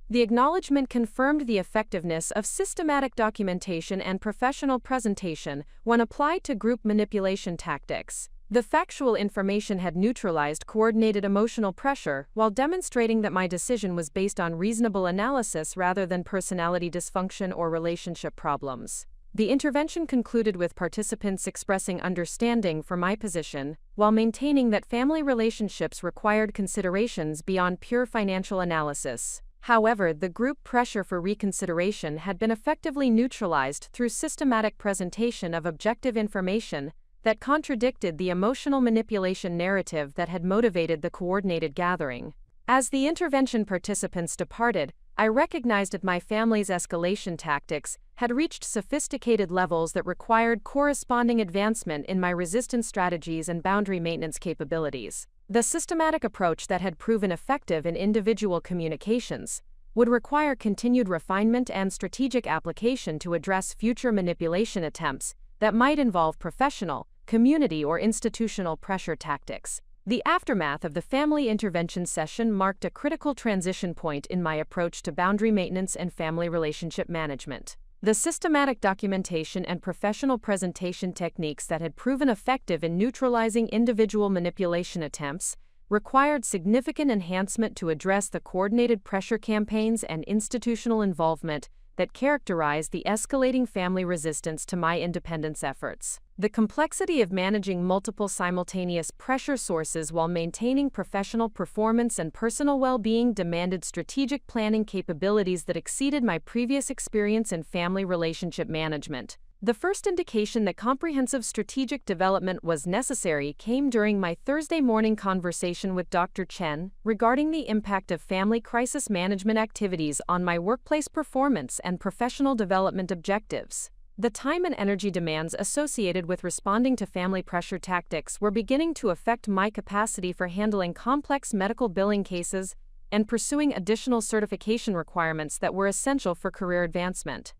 The acknowledgement confirmed the effectiveness of systematic documentation and professional presentation when applied to group manipulation tactics. The factual information had neutralized coordinated emotional pressure while demonstrating that my decision was based on reasonable analysis rather than personality dysfunction or relationship problems. The intervention concluded with participants expressing understanding for my position, while maintaining that family relationships required considerations beyond pure financial analysis. However, the group pressure for reconsideration had been effectively neutralized through systematic presentation of objective information that contradicted the emotional manipulation narrative that had motivated the coordinated gathering. As the intervention participants departed, I recognized that my family's escalation tactics had reached sophisticated levels that required corresponding advancement in my resistance strategies and boundary maintenance capabilities. The systematic approach that had proven effective in individual communications would require continued refinement and strategic application to address future manipulation attempts that might involve professional, community, or institutional pressure tactics. The aftermath of the family intervention session marked a critical transition point in my approach to boundary maintenance and family relationship management. The systematic documentation and professional presentation techniques that had proven effective in neutralizing individual manipulation attempts required significant enhancement to address the coordinated pressure campaigns and institutional involvement that characterized the escalating family resistance to my independence efforts. The complexity of managing multiple simultaneous pressure sources while maintaining professional performance and personal well-being demanded strategic planning capabilities that exceeded my previous experience in family relationship management. The first indication that comprehensive strategic development was necessary came during my Thursday morning conversation with Dr. Chen regarding the impact of family crisis management activities on my workplace performance and professional development objectives. The time and energy demands associated with responding to family pressure tactics were beginning to affect my capacity for handling complex medical billing cases and pursuing additional certification requirements that were essential for career advancement.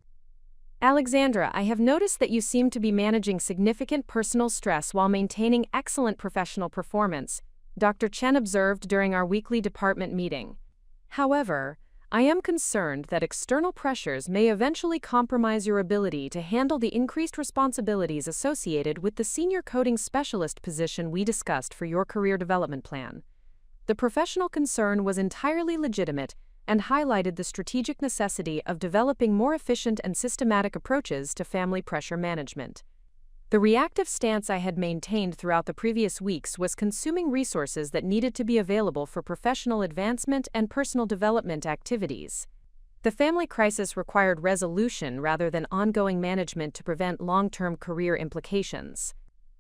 Alexandra, I have noticed that you seem to be managing significant personal stress while maintaining excellent professional performance, Dr. Chen observed during our weekly department meeting. However, I am concerned that external pressures may eventually compromise your ability to handle the increased responsibilities associated with the senior coding specialist position we discussed for your career development plan. The professional concern was entirely legitimate and highlighted the strategic necessity of developing more efficient and systematic approaches to family pressure management. The reactive stance I had maintained throughout the previous weeks was consuming resources that needed to be available for professional advancement and personal development activities. The family crisis required resolution rather than ongoing management to prevent long-term career implications.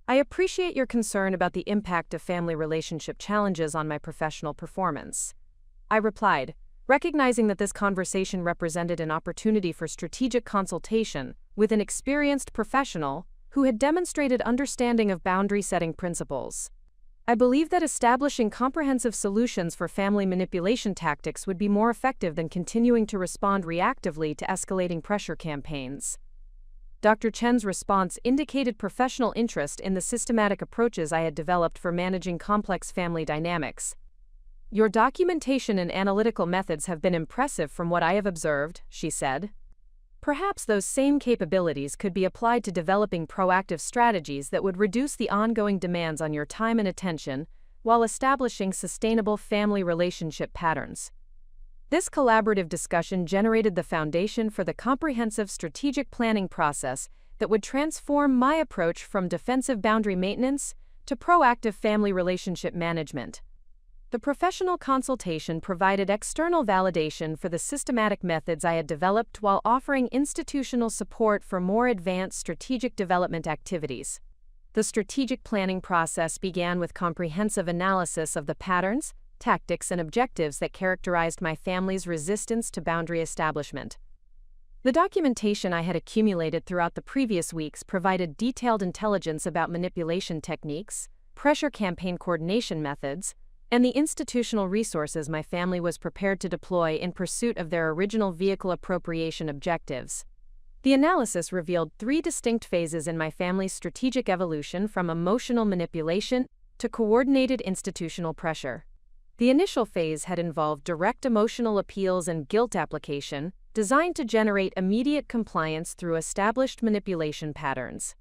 I appreciate your concern about the impact of family relationship challenges on my professional performance. I replied, recognizing that this conversation represented an opportunity for strategic consultation with an experienced professional who had demonstrated understanding of boundary-setting principles. I believe that establishing comprehensive solutions for family manipulation tactics would be more effective than continuing to respond reactively to escalating pressure campaigns. Dr. Chen's response indicated professional interest in the systematic approaches I had developed for managing complex family dynamics. Your documentation and analytical methods have been impressive from what I have observed, she said. Perhaps those same capabilities could be applied to developing proactive strategies that would reduce the ongoing demands on your time and attention, while establishing sustainable family relationship patterns. This collaborative discussion generated the foundation for the comprehensive strategic planning process that would transform my approach from defensive boundary maintenance to proactive family relationship management. The professional consultation provided external validation for the systematic methods I had developed while offering institutional support for more advanced strategic development activities. The strategic planning process began with comprehensive analysis of the patterns, tactics, and objectives that characterized my family's resistance to boundary establishment. The documentation I had accumulated throughout the previous weeks provided detailed intelligence about manipulation techniques, pressure campaign coordination methods, and the institutional resources my family was prepared to deploy in pursuit of their original vehicle appropriation objectives. The analysis revealed 3 distinct phases in my family's strategic evolution from emotional manipulation to coordinated institutional pressure. The initial phase had involved direct emotional appeals and guilt application, designed to generate immediate compliance through established manipulation patterns.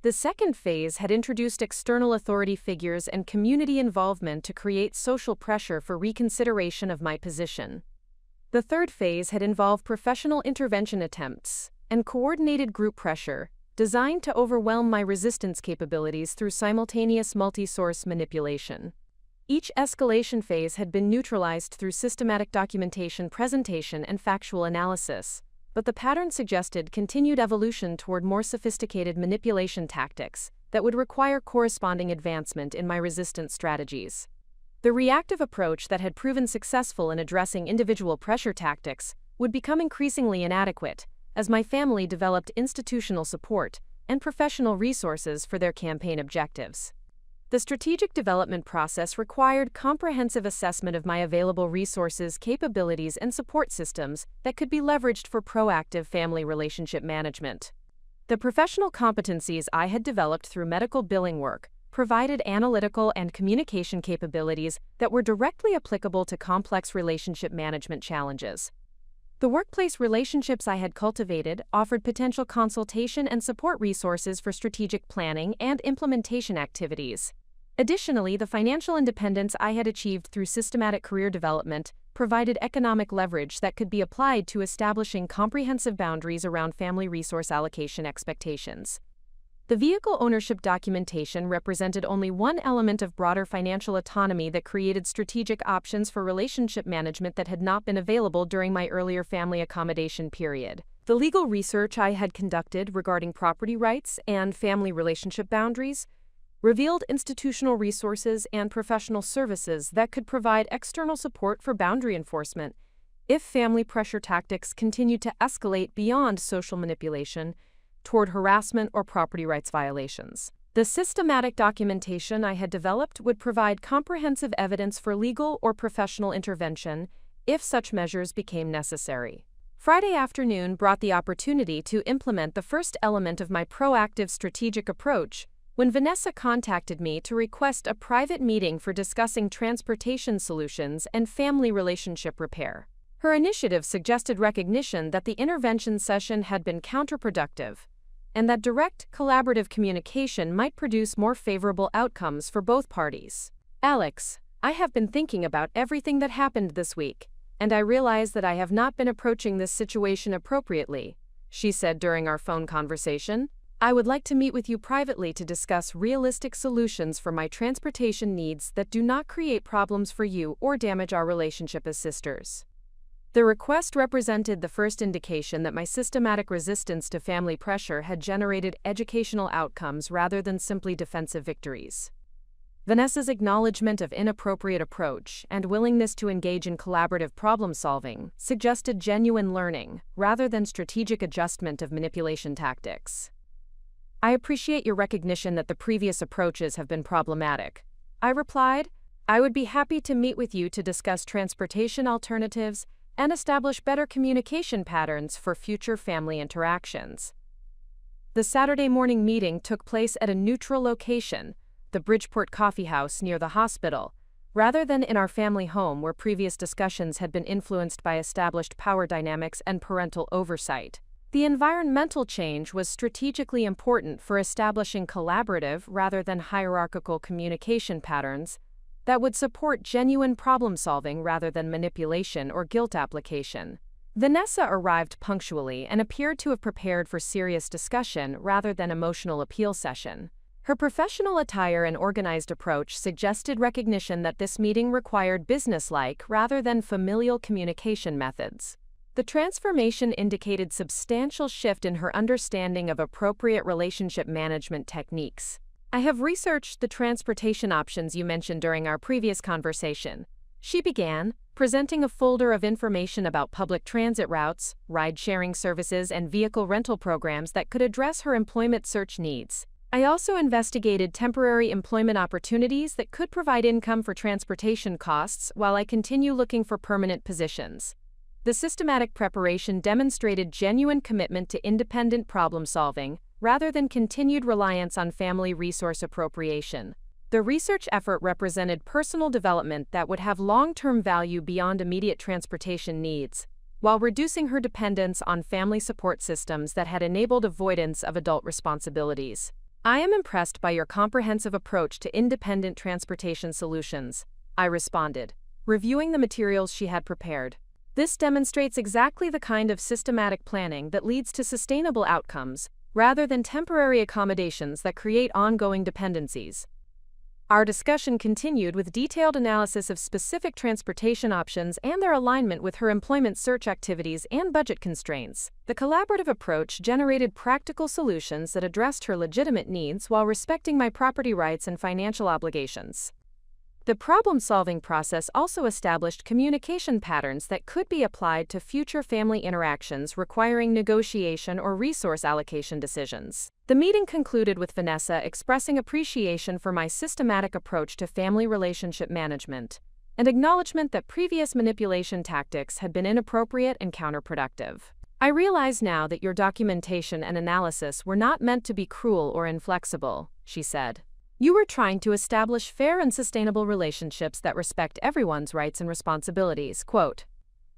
The second phase had introduced external authority figures and community involvement to create social pressure for reconsideration of my position. The third phase had involved professional intervention attempts and coordinated group pressure, designed to overwhelm my resistance capabilities through simultaneous multi-source manipulation. Each escalation phase had been neutralized through systematic documentation, presentation, and factual analysis, but the pattern suggested continued evolution toward more sophisticated manipulation tactics that would require corresponding advancement in my resistance strategies. The reactive approach that had proven successful in addressing individual pressure tactics would become increasingly inadequate as my family developed institutional support and professional resources for their campaign objectives. The strategic development process required comprehensive assessment of my available resources, capabilities, and support systems that could be leveraged for proactive family relationship management. The professional competencies I had developed through medical billing work provided analytical and communication capabilities that were directly applicable to complex relationship management challenges. The workplace relationships I had cultivated offered potential consultation and support resources for strategic planning and implementation activities. Additionally, the financial independence I had achieved through systematic career development provided economic leverage that could be applied to establishing comprehensive boundaries around family resource allocation expectations. The vehicle ownership documentation represented only one element of broader financial autonomy that created strategic options for relationship management that had not been available during my earlier family accommodation period. The legal research I had conducted regarding property rights and family relationship boundaries revealed institutional resources and professional services that could provide external support for boundary enforcement if family pressure tactics continued to escalate beyond social manipulation toward harassment or property rights violations. The systematic documentation I had developed would provide comprehensive evidence for legal or professional intervention if such measures became necessary. Friday afternoon brought the opportunity to implement the first element of my proactive strategic approach when Vanessa contacted me to request a private meeting for discussing transportation solutions and family relationship repair. Her initiative suggested recognition that the intervention session had been counterproductive, and that direct, collaborative communication might produce more favorable outcomes for both parties. Alex, I have been thinking about everything that happened this week, and I realize that I have not been approaching this situation appropriately, she said during our phone conversation. I would like to meet with you privately to discuss realistic solutions for my transportation needs that do not create problems for you or damage our relationship as sisters. The request represented the first indication that my systematic resistance to family pressure had generated educational outcomes rather than simply defensive victories. Vanessa's acknowledgement of inappropriate approach and willingness to engage in collaborative problem-solving suggested genuine learning rather than strategic adjustment of manipulation tactics. I appreciate your recognition that the previous approaches have been problematic. I replied, I would be happy to meet with you to discuss transportation alternatives and establish better communication patterns for future family interactions. The Saturday morning meeting took place at a neutral location, the Bridgeport Coffee House near the hospital, rather than in our family home where previous discussions had been influenced by established power dynamics and parental oversight. The environmental change was strategically important for establishing collaborative rather than hierarchical communication patterns, that would support genuine problem-solving rather than manipulation or guilt application. Vanessa arrived punctually and appeared to have prepared for serious discussion rather than emotional appeal session. Her professional attire and organized approach suggested recognition that this meeting required businesslike rather than familial communication methods. The transformation indicated substantial shift in her understanding of appropriate relationship management techniques. I have researched the transportation options you mentioned during our previous conversation. She began, presenting a folder of information about public transit routes, ride-sharing services, and vehicle rental programs that could address her employment search needs. I also investigated temporary employment opportunities that could provide income for transportation costs while I continue looking for permanent positions. The systematic preparation demonstrated genuine commitment to independent problem-solving rather than continued reliance on family resource appropriation. The research effort represented personal development that would have long-term value beyond immediate transportation needs, while reducing her dependence on family support systems that had enabled avoidance of adult responsibilities. I am impressed by your comprehensive approach to independent transportation solutions, I responded, reviewing the materials she had prepared. This demonstrates exactly the kind of systematic planning that leads to sustainable outcomes, rather than temporary accommodations that create ongoing dependencies. Our discussion continued with detailed analysis of specific transportation options and their alignment with her employment search activities and budget constraints. The collaborative approach generated practical solutions that addressed her legitimate needs while respecting my property rights and financial obligations. The problem-solving process also established communication patterns that could be applied to future family interactions requiring negotiation or resource allocation decisions. The meeting concluded with Vanessa expressing appreciation for my systematic approach to family relationship management, and acknowledgement that previous manipulation tactics had been inappropriate and counterproductive. I realize now that your documentation and analysis were not meant to be cruel or inflexible, she said. You were trying to establish fair and sustainable relationships that respect everyone's rights and responsibilities. Quote,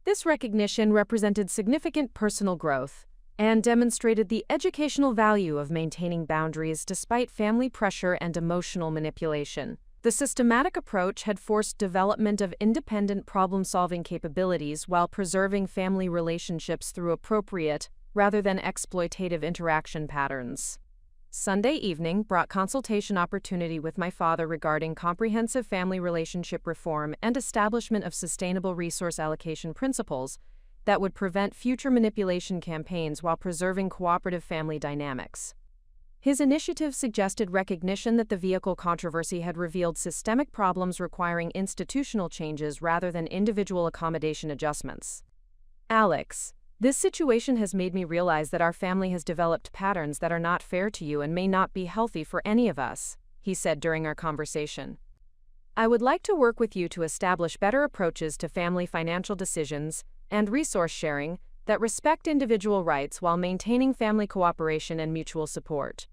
this recognition represented significant personal growth and demonstrated the educational value of maintaining boundaries despite family pressure and emotional manipulation. The systematic approach had forced development of independent problem-solving capabilities while preserving family relationships through appropriate, rather than exploitative interaction patterns. Sunday evening brought consultation opportunity with my father regarding comprehensive family relationship reform and establishment of sustainable resource allocation principles that would prevent future manipulation campaigns while preserving cooperative family dynamics. His initiative suggested recognition that the vehicle controversy had revealed systemic problems requiring institutional changes rather than individual accommodation adjustments. Alex, this situation has made me realize that our family has developed patterns that are not fair to you and may not be healthy for any of us, he said during our conversation. I would like to work with you to establish better approaches to family financial decisions and resource sharing that respect individual rights while maintaining family cooperation and mutual support.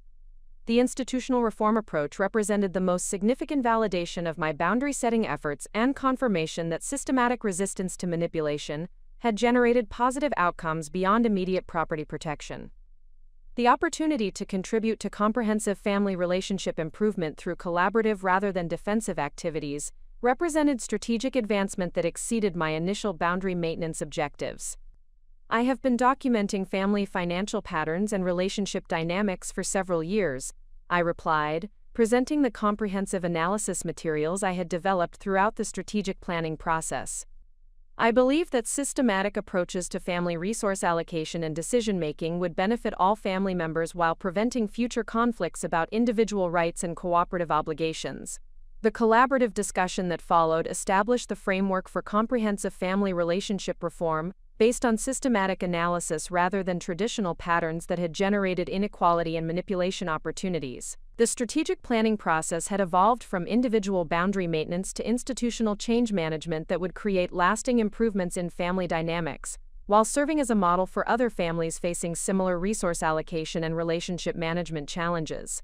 The institutional reform approach represented the most significant validation of my boundary-setting efforts and confirmation that systematic resistance to manipulation had generated positive outcomes beyond immediate property protection. The opportunity to contribute to comprehensive family relationship improvement through collaborative rather than defensive activities represented strategic advancement that exceeded my initial boundary maintenance objectives. I have been documenting family financial patterns and relationship dynamics for several years, I replied, presenting the comprehensive analysis materials I had developed throughout the strategic planning process. I believe that systematic approaches to family resource allocation and decision-making would benefit all family members while preventing future conflicts about individual rights and cooperative obligations. The collaborative discussion that followed established the framework for comprehensive family relationship reform, based on systematic analysis rather than traditional patterns that had generated inequality and manipulation opportunities. The strategic planning process had evolved from individual boundary maintenance to institutional change management that would create lasting improvements in family dynamics, while serving as a model for other families facing similar resource allocation and relationship management challenges.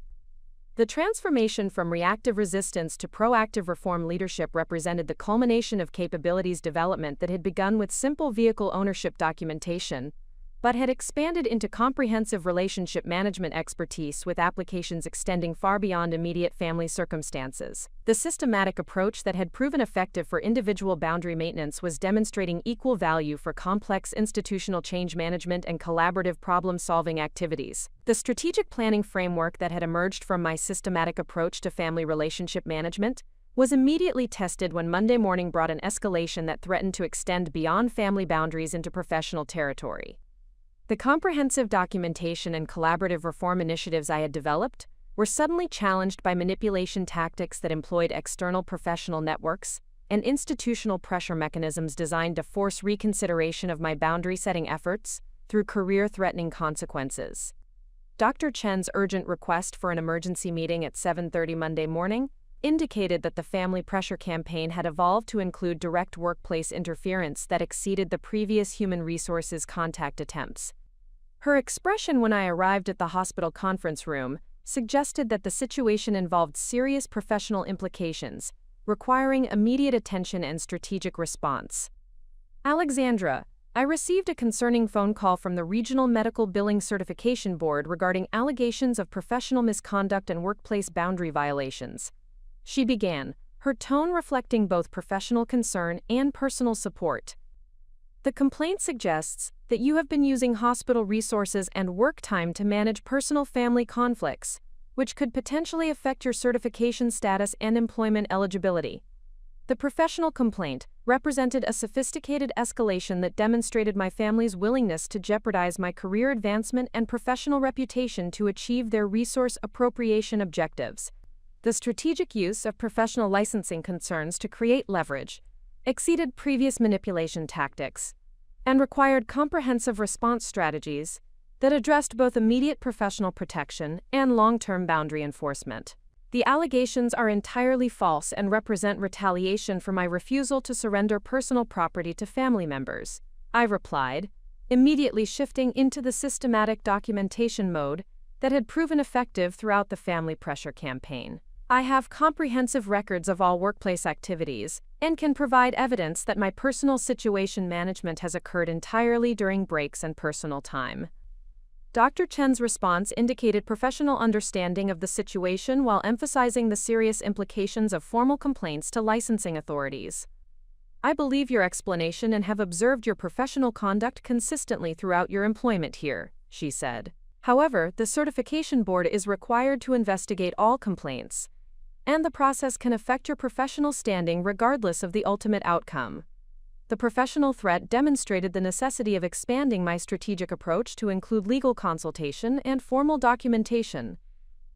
The transformation from reactive resistance to proactive reform leadership represented the culmination of capabilities development that had begun with simple vehicle ownership documentation, but had expanded into comprehensive relationship management expertise with applications extending far beyond immediate family circumstances. The systematic approach that had proven effective for individual boundary maintenance was demonstrating equal value for complex institutional change management and collaborative problem-solving activities. The strategic planning framework that had emerged from my systematic approach to family relationship management was immediately tested when Monday morning brought an escalation that threatened to extend beyond family boundaries into professional territory. The comprehensive documentation and collaborative reform initiatives I had developed were suddenly challenged by manipulation tactics that employed external professional networks and institutional pressure mechanisms designed to force reconsideration of my boundary-setting efforts through career-threatening consequences. Dr. Chen's urgent request for an emergency meeting at 7:30 Monday morning indicated that the family pressure campaign had evolved to include direct workplace interference that exceeded the previous human resources contact attempts. Her expression when I arrived at the hospital conference room suggested that the situation involved serious professional implications, requiring immediate attention and strategic response. Alexandra, I received a concerning phone call from the Regional Medical Billing Certification Board regarding allegations of professional misconduct and workplace boundary violations. She began, her tone reflecting both professional concern and personal support. The complaint suggests that you have been using hospital resources and work time to manage personal family conflicts, which could potentially affect your certification status and employment eligibility. The professional complaint represented a sophisticated escalation that demonstrated my family's willingness to jeopardize my career advancement and professional reputation to achieve their resource appropriation objectives. The strategic use of professional licensing concerns to create leverage exceeded previous manipulation tactics and required comprehensive response strategies that addressed both immediate professional protection and long-term boundary enforcement. The allegations are entirely false and represent retaliation for my refusal to surrender personal property to family members, I replied, immediately shifting into the systematic documentation mode that had proven effective throughout the family pressure campaign. I have comprehensive records of all workplace activities and can provide evidence that my personal situation management has occurred entirely during breaks and personal time. Dr. Chen's response indicated professional understanding of the situation while emphasizing the serious implications of formal complaints to licensing authorities. I believe your explanation and have observed your professional conduct consistently throughout your employment here, she said. However, the certification board is required to investigate all complaints, and the process can affect your professional standing regardless of the ultimate outcome. The professional threat demonstrated the necessity of expanding my strategic approach to include legal consultation and formal documentation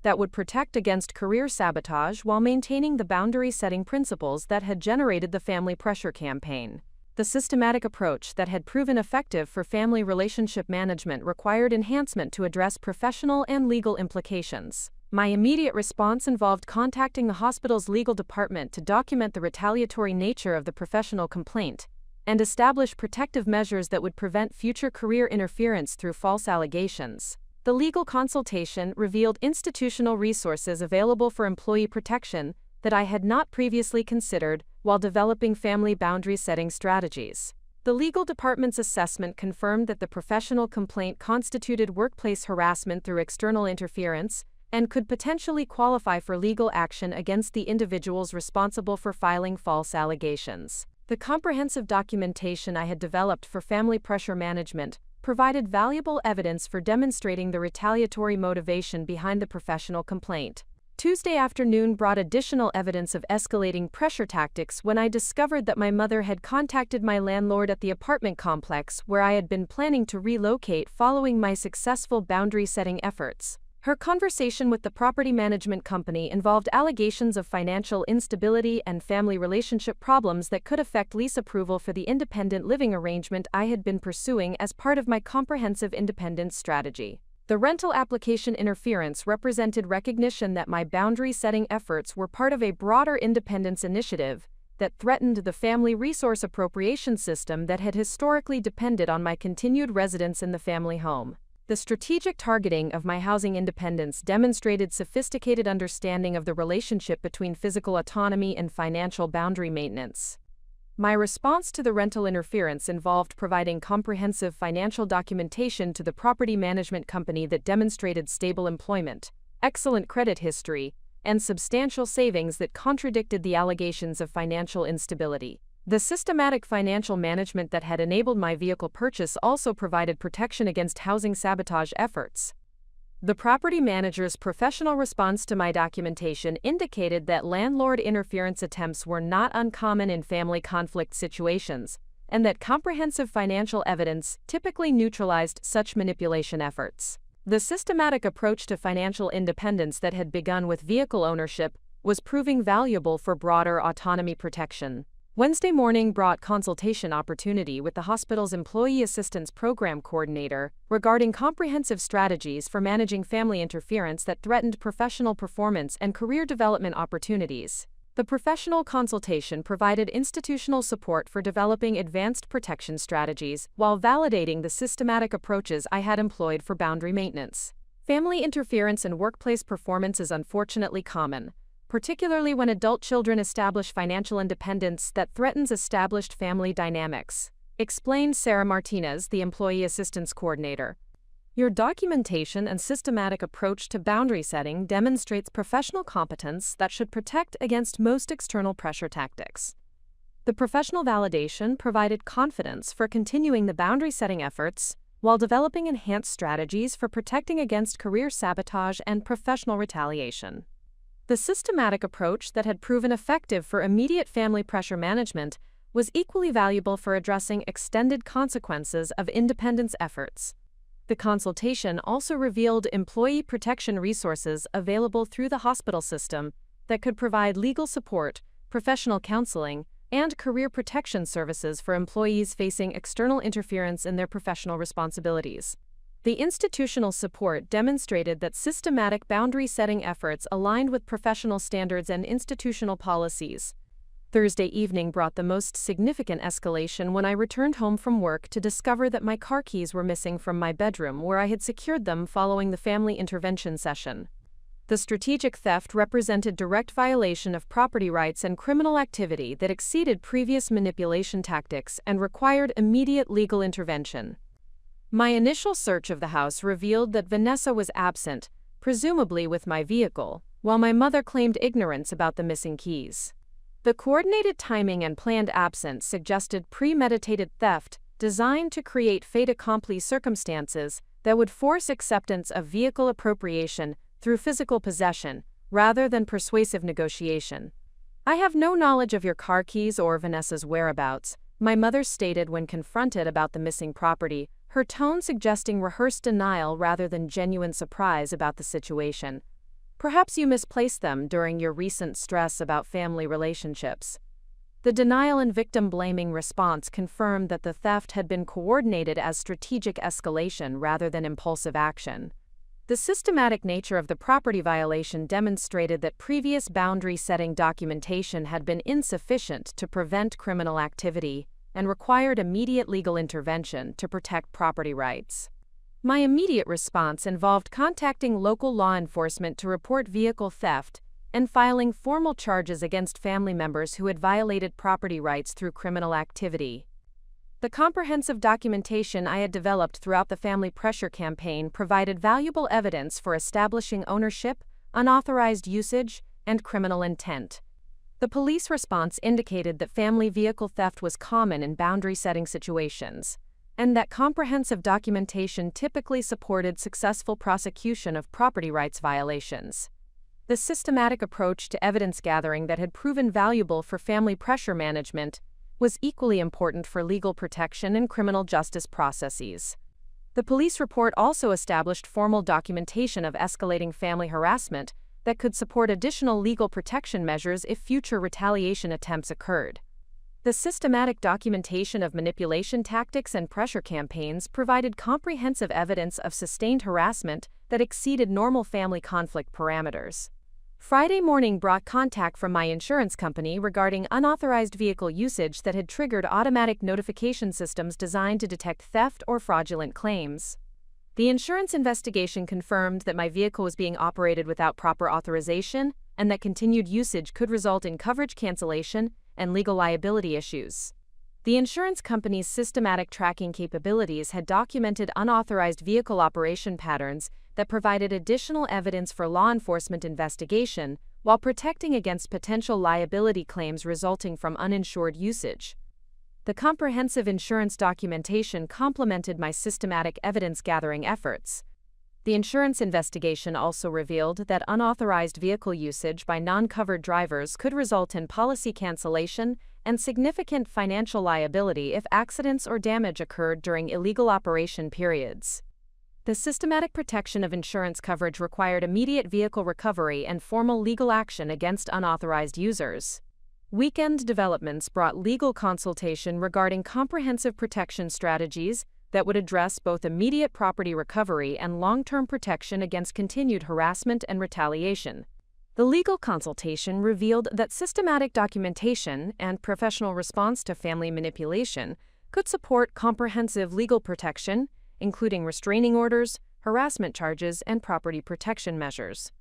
that would protect against career sabotage while maintaining the boundary-setting principles that had generated the family pressure campaign. The systematic approach that had proven effective for family relationship management required enhancement to address professional and legal implications. My immediate response involved contacting the hospital's legal department to document the retaliatory nature of the professional complaint and establish protective measures that would prevent future career interference through false allegations. The legal consultation revealed institutional resources available for employee protection that I had not previously considered while developing family boundary setting strategies. The legal department's assessment confirmed that the professional complaint constituted workplace harassment through external interference and could potentially qualify for legal action against the individuals responsible for filing false allegations. The comprehensive documentation I had developed for family pressure management provided valuable evidence for demonstrating the retaliatory motivation behind the professional complaint. Tuesday afternoon brought additional evidence of escalating pressure tactics when I discovered that my mother had contacted my landlord at the apartment complex where I had been planning to relocate following my successful boundary-setting efforts. Her conversation with the property management company involved allegations of financial instability and family relationship problems that could affect lease approval for the independent living arrangement I had been pursuing as part of my comprehensive independence strategy. The rental application interference represented recognition that my boundary-setting efforts were part of a broader independence initiative that threatened the family resource appropriation system that had historically depended on my continued residence in the family home. The strategic targeting of my housing independence demonstrated sophisticated understanding of the relationship between physical autonomy and financial boundary maintenance. My response to the rental interference involved providing comprehensive financial documentation to the property management company that demonstrated stable employment, excellent credit history, and substantial savings that contradicted the allegations of financial instability. The systematic financial management that had enabled my vehicle purchase also provided protection against housing sabotage efforts. The property manager's professional response to my documentation indicated that landlord interference attempts were not uncommon in family conflict situations, and that comprehensive financial evidence typically neutralized such manipulation efforts. The systematic approach to financial independence that had begun with vehicle ownership was proving valuable for broader autonomy protection. Wednesday morning brought consultation opportunity with the hospital's Employee Assistance Program Coordinator regarding comprehensive strategies for managing family interference that threatened professional performance and career development opportunities. The professional consultation provided institutional support for developing advanced protection strategies while validating the systematic approaches I had employed for boundary maintenance. Family interference in workplace performance is unfortunately common, particularly when adult children establish financial independence that threatens established family dynamics, explained Sarah Martinez, the Employee Assistance Coordinator. Your documentation and systematic approach to boundary setting demonstrates professional competence that should protect against most external pressure tactics. The professional validation provided confidence for continuing the boundary setting efforts while developing enhanced strategies for protecting against career sabotage and professional retaliation. The systematic approach that had proven effective for immediate family pressure management was equally valuable for addressing extended consequences of independence efforts. The consultation also revealed employee protection resources available through the hospital system that could provide legal support, professional counseling, and career protection services for employees facing external interference in their professional responsibilities. The institutional support demonstrated that systematic boundary-setting efforts aligned with professional standards and institutional policies. Thursday evening brought the most significant escalation when I returned home from work to discover that my car keys were missing from my bedroom where I had secured them following the family intervention session. The strategic theft represented direct violation of property rights and criminal activity that exceeded previous manipulation tactics and required immediate legal intervention. My initial search of the house revealed that Vanessa was absent, presumably with my vehicle, while my mother claimed ignorance about the missing keys. The coordinated timing and planned absence suggested premeditated theft designed to create fait accompli circumstances that would force acceptance of vehicle appropriation through physical possession, rather than persuasive negotiation. "I have no knowledge of your car keys or Vanessa's whereabouts," my mother stated when confronted about the missing property, her tone suggesting rehearsed denial rather than genuine surprise about the situation. "Perhaps you misplaced them during your recent stress about family relationships." The denial and victim-blaming response confirmed that the theft had been coordinated as strategic escalation rather than impulsive action. The systematic nature of the property violation demonstrated that previous boundary-setting documentation had been insufficient to prevent criminal activity and required immediate legal intervention to protect property rights. My immediate response involved contacting local law enforcement to report vehicle theft and filing formal charges against family members who had violated property rights through criminal activity. The comprehensive documentation I had developed throughout the family pressure campaign provided valuable evidence for establishing ownership, unauthorized usage, and criminal intent. The police response indicated that family vehicle theft was common in boundary-setting situations, and that comprehensive documentation typically supported successful prosecution of property rights violations. The systematic approach to evidence gathering that had proven valuable for family pressure management was equally important for legal protection and criminal justice processes. The police report also established formal documentation of escalating family harassment that could support additional legal protection measures if future retaliation attempts occurred. The systematic documentation of manipulation tactics and pressure campaigns provided comprehensive evidence of sustained harassment that exceeded normal family conflict parameters. Friday morning brought contact from my insurance company regarding unauthorized vehicle usage that had triggered automatic notification systems designed to detect theft or fraudulent claims. The insurance investigation confirmed that my vehicle was being operated without proper authorization and that continued usage could result in coverage cancellation and legal liability issues. The insurance company's systematic tracking capabilities had documented unauthorized vehicle operation patterns that provided additional evidence for law enforcement investigation while protecting against potential liability claims resulting from uninsured usage. The comprehensive insurance documentation complemented my systematic evidence-gathering efforts. The insurance investigation also revealed that unauthorized vehicle usage by non-covered drivers could result in policy cancellation and significant financial liability if accidents or damage occurred during illegal operation periods. The systematic protection of insurance coverage required immediate vehicle recovery and formal legal action against unauthorized users. Weekend developments brought legal consultation regarding comprehensive protection strategies that would address both immediate property recovery and long-term protection against continued harassment and retaliation. The legal consultation revealed that systematic documentation and professional response to family manipulation could support comprehensive legal protection, including restraining orders, harassment charges, and property protection measures.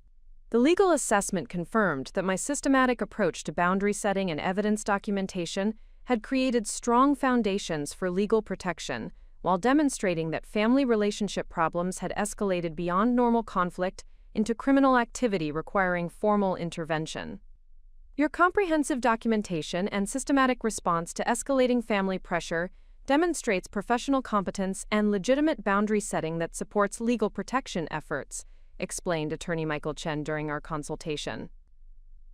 The legal assessment confirmed that my systematic approach to boundary setting and evidence documentation had created strong foundations for legal protection, while demonstrating that family relationship problems had escalated beyond normal conflict into criminal activity requiring formal intervention. Your comprehensive documentation and systematic response to escalating family pressure demonstrates professional competence and legitimate boundary setting that supports legal protection efforts, explained Attorney Michael Chen during our consultation.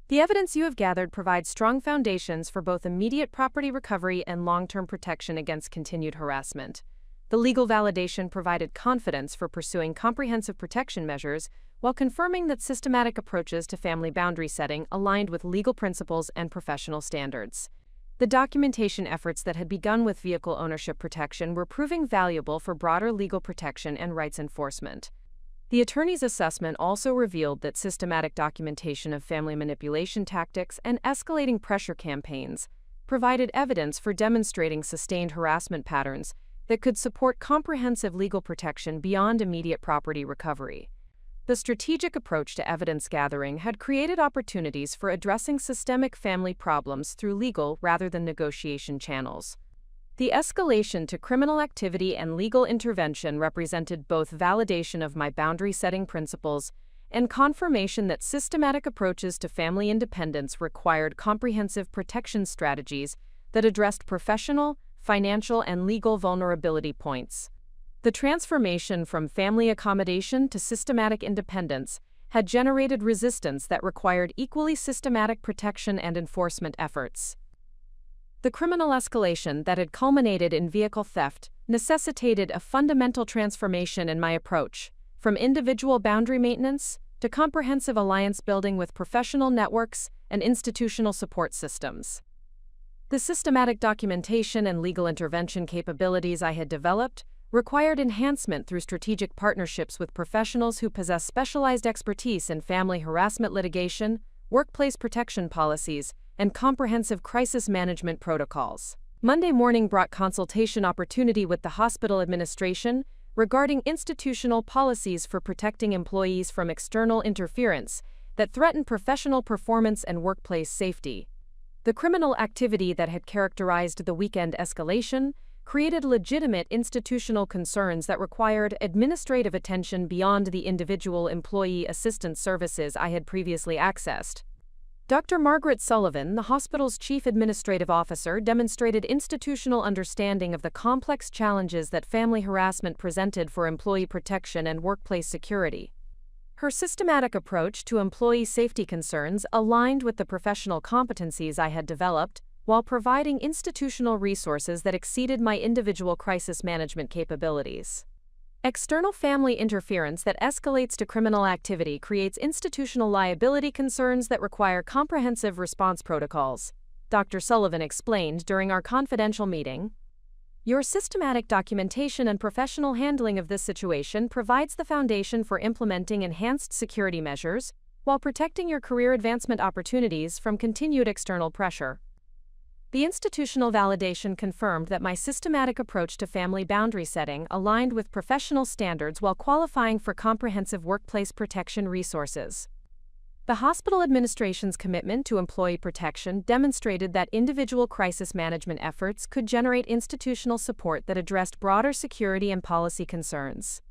The evidence you have gathered provides strong foundations for both immediate property recovery and long-term protection against continued harassment. The legal validation provided confidence for pursuing comprehensive protection measures while confirming that systematic approaches to family boundary setting aligned with legal principles and professional standards. The documentation efforts that had begun with vehicle ownership protection were proving valuable for broader legal protection and rights enforcement. The attorney's assessment also revealed that systematic documentation of family manipulation tactics and escalating pressure campaigns provided evidence for demonstrating sustained harassment patterns that could support comprehensive legal protection beyond immediate property recovery. The strategic approach to evidence gathering had created opportunities for addressing systemic family problems through legal rather than negotiation channels. The escalation to criminal activity and legal intervention represented both validation of my boundary-setting principles and confirmation that systematic approaches to family independence required comprehensive protection strategies that addressed professional, financial, and legal vulnerability points. The transformation from family accommodation to systematic independence had generated resistance that required equally systematic protection and enforcement efforts. The criminal escalation that had culminated in vehicle theft necessitated a fundamental transformation in my approach, from individual boundary maintenance to comprehensive alliance building with professional networks and institutional support systems. The systematic documentation and legal intervention capabilities I had developed required enhancement through strategic partnerships with professionals who possess specialized expertise in family harassment litigation, workplace protection policies, and comprehensive crisis management protocols. Monday morning brought consultation opportunity with the hospital administration regarding institutional policies for protecting employees from external interference that threaten professional performance and workplace safety. The criminal activity that had characterized the weekend escalation created legitimate institutional concerns that required administrative attention beyond the individual employee assistance services I had previously accessed. Dr. Margaret Sullivan, the hospital's chief administrative officer, demonstrated institutional understanding of the complex challenges that family harassment presented for employee protection and workplace security. Her systematic approach to employee safety concerns aligned with the professional competencies I had developed, while providing institutional resources that exceeded my individual crisis management capabilities. External family interference that escalates to criminal activity creates institutional liability concerns that require comprehensive response protocols, Dr. Sullivan explained during our confidential meeting. Your systematic documentation and professional handling of this situation provides the foundation for implementing enhanced security measures while protecting your career advancement opportunities from continued external pressure. The institutional validation confirmed that my systematic approach to family boundary setting aligned with professional standards while qualifying for comprehensive workplace protection resources. The hospital administration's commitment to employee protection demonstrated that individual crisis management efforts could generate institutional support that addressed broader security and policy concerns.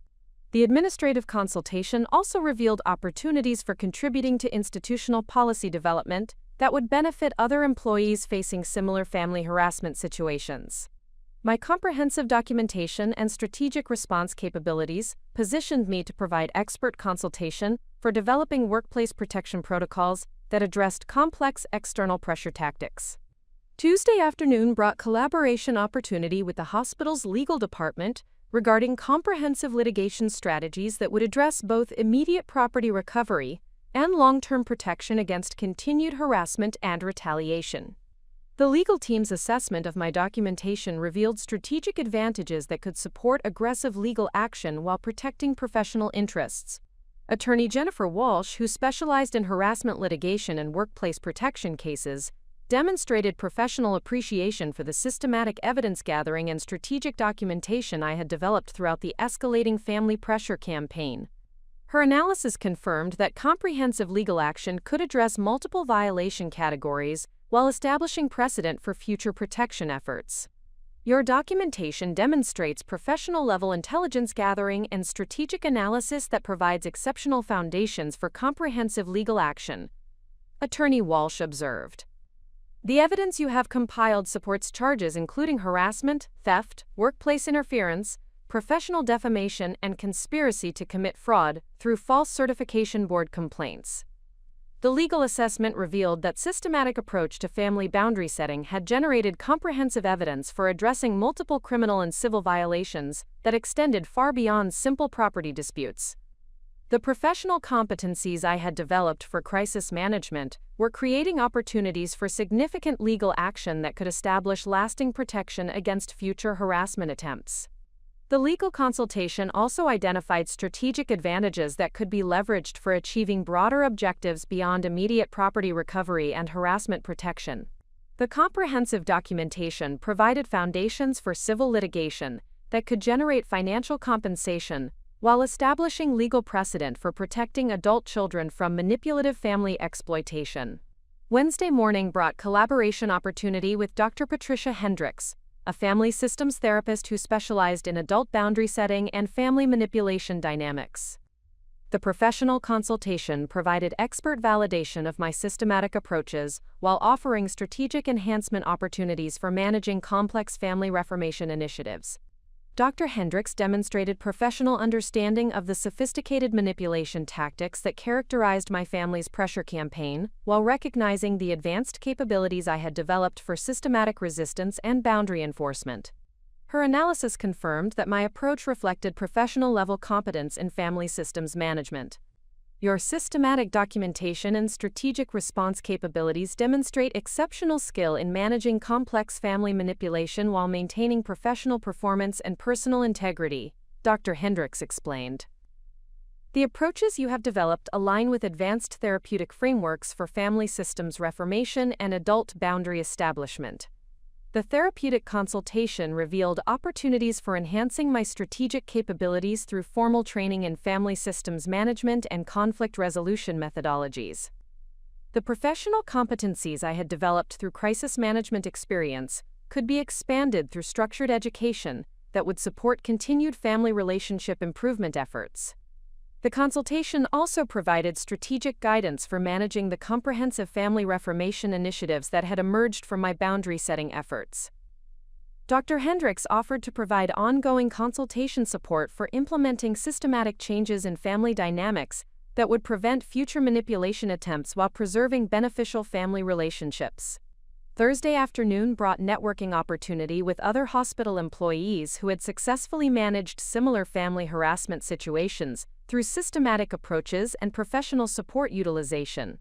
The administrative consultation also revealed opportunities for contributing to institutional policy development that would benefit other employees facing similar family harassment situations. My comprehensive documentation and strategic response capabilities positioned me to provide expert consultation for developing workplace protection protocols that addressed complex external pressure tactics. Tuesday afternoon brought collaboration opportunity with the hospital's legal department regarding comprehensive litigation strategies that would address both immediate property recovery and long-term protection against continued harassment and retaliation. The legal team's assessment of my documentation revealed strategic advantages that could support aggressive legal action while protecting professional interests. Attorney Jennifer Walsh, who specialized in harassment litigation and workplace protection cases, demonstrated professional appreciation for the systematic evidence gathering and strategic documentation I had developed throughout the escalating family pressure campaign. Her analysis confirmed that comprehensive legal action could address multiple violation categories while establishing precedent for future protection efforts. Your documentation demonstrates professional-level intelligence gathering and strategic analysis that provides exceptional foundations for comprehensive legal action, Attorney Walsh observed. The evidence you have compiled supports charges including harassment, theft, workplace interference, professional defamation, and conspiracy to commit fraud through false certification board complaints. The legal assessment revealed that systematic approach to family boundary setting had generated comprehensive evidence for addressing multiple criminal and civil violations that extended far beyond simple property disputes. The professional competencies I had developed for crisis management were creating opportunities for significant legal action that could establish lasting protection against future harassment attempts. The legal consultation also identified strategic advantages that could be leveraged for achieving broader objectives beyond immediate property recovery and harassment protection. The comprehensive documentation provided foundations for civil litigation that could generate financial compensation while establishing legal precedent for protecting adult children from manipulative family exploitation. Wednesday morning brought collaboration opportunity with Dr. Patricia Hendricks, a family systems therapist who specialized in adult boundary setting and family manipulation dynamics. The professional consultation provided expert validation of my systematic approaches while offering strategic enhancement opportunities for managing complex family reformation initiatives. Dr. Hendricks demonstrated professional understanding of the sophisticated manipulation tactics that characterized my family's pressure campaign, while recognizing the advanced capabilities I had developed for systematic resistance and boundary enforcement. Her analysis confirmed that my approach reflected professional-level competence in family systems management. Your systematic documentation and strategic response capabilities demonstrate exceptional skill in managing complex family manipulation while maintaining professional performance and personal integrity, Dr. Hendricks explained. The approaches you have developed align with advanced therapeutic frameworks for family systems reformation and adult boundary establishment. The therapeutic consultation revealed opportunities for enhancing my strategic capabilities through formal training in family systems management and conflict resolution methodologies. The professional competencies I had developed through crisis management experience could be expanded through structured education that would support continued family relationship improvement efforts. The consultation also provided strategic guidance for managing the comprehensive family reformation initiatives that had emerged from my boundary setting efforts. Dr. Hendricks offered to provide ongoing consultation support for implementing systematic changes in family dynamics that would prevent future manipulation attempts while preserving beneficial family relationships. Thursday afternoon brought networking opportunity with other hospital employees who had successfully managed similar family harassment situations through systematic approaches and professional support utilization.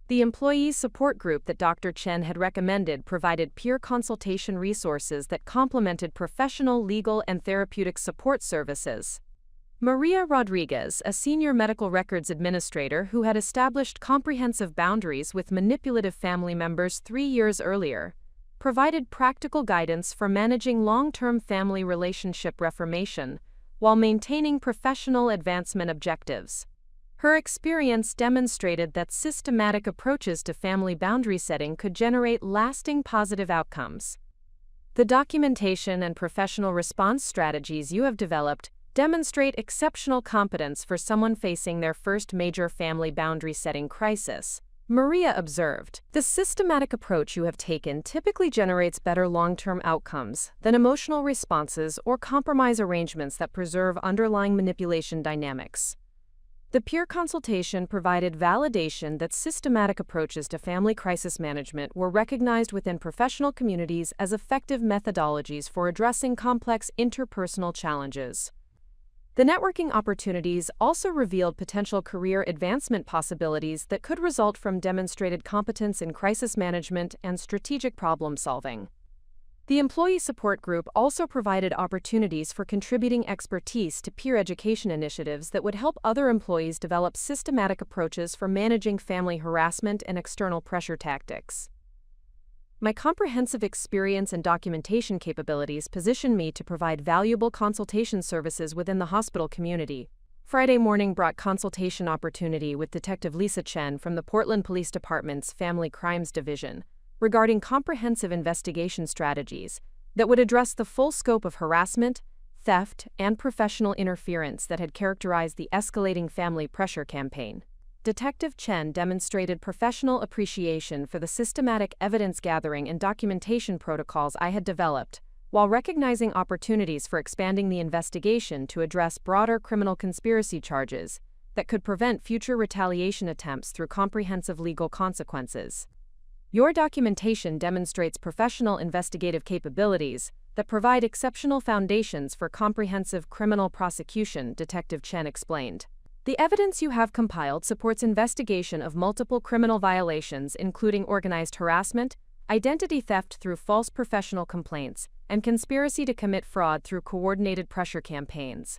The employees support group that Dr. Chen had recommended provided peer consultation resources that complemented professional, legal, and therapeutic support services. Maria Rodriguez, a senior medical records administrator who had established comprehensive boundaries with manipulative family members 3 years earlier, provided practical guidance for managing long-term family relationship reformation while maintaining professional advancement objectives. Her experience demonstrated that systematic approaches to family boundary setting could generate lasting positive outcomes. The documentation and professional response strategies you have developed demonstrate exceptional competence for someone facing their first major family boundary setting crisis, Maria observed. The systematic approach you have taken typically generates better long-term outcomes than emotional responses or compromise arrangements that preserve underlying manipulation dynamics. The peer consultation provided validation that systematic approaches to family crisis management were recognized within professional communities as effective methodologies for addressing complex interpersonal challenges. The networking opportunities also revealed potential career advancement possibilities that could result from demonstrated competence in crisis management and strategic problem solving. The employee support group also provided opportunities for contributing expertise to peer education initiatives that would help other employees develop systematic approaches for managing family harassment and external pressure tactics. My comprehensive experience and documentation capabilities position me to provide valuable consultation services within the hospital community. Friday morning brought consultation opportunity with Detective Lisa Chen from the Portland Police Department's Family Crimes Division regarding comprehensive investigation strategies that would address the full scope of harassment, theft, and professional interference that had characterized the escalating family pressure campaign. Detective Chen demonstrated professional appreciation for the systematic evidence gathering and documentation protocols I had developed, while recognizing opportunities for expanding the investigation to address broader criminal conspiracy charges that could prevent future retaliation attempts through comprehensive legal consequences. Your documentation demonstrates professional investigative capabilities that provide exceptional foundations for comprehensive criminal prosecution, Detective Chen explained. The evidence you have compiled supports investigation of multiple criminal violations, including organized harassment, identity theft through false professional complaints, and conspiracy to commit fraud through coordinated pressure campaigns.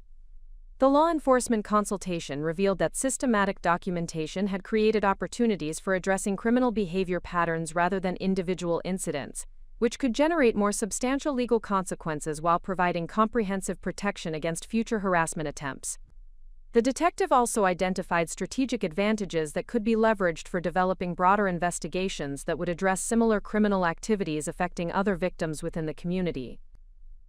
The law enforcement consultation revealed that systematic documentation had created opportunities for addressing criminal behavior patterns rather than individual incidents, which could generate more substantial legal consequences while providing comprehensive protection against future harassment attempts. The detective also identified strategic advantages that could be leveraged for developing broader investigations that would address similar criminal activities affecting other victims within the community.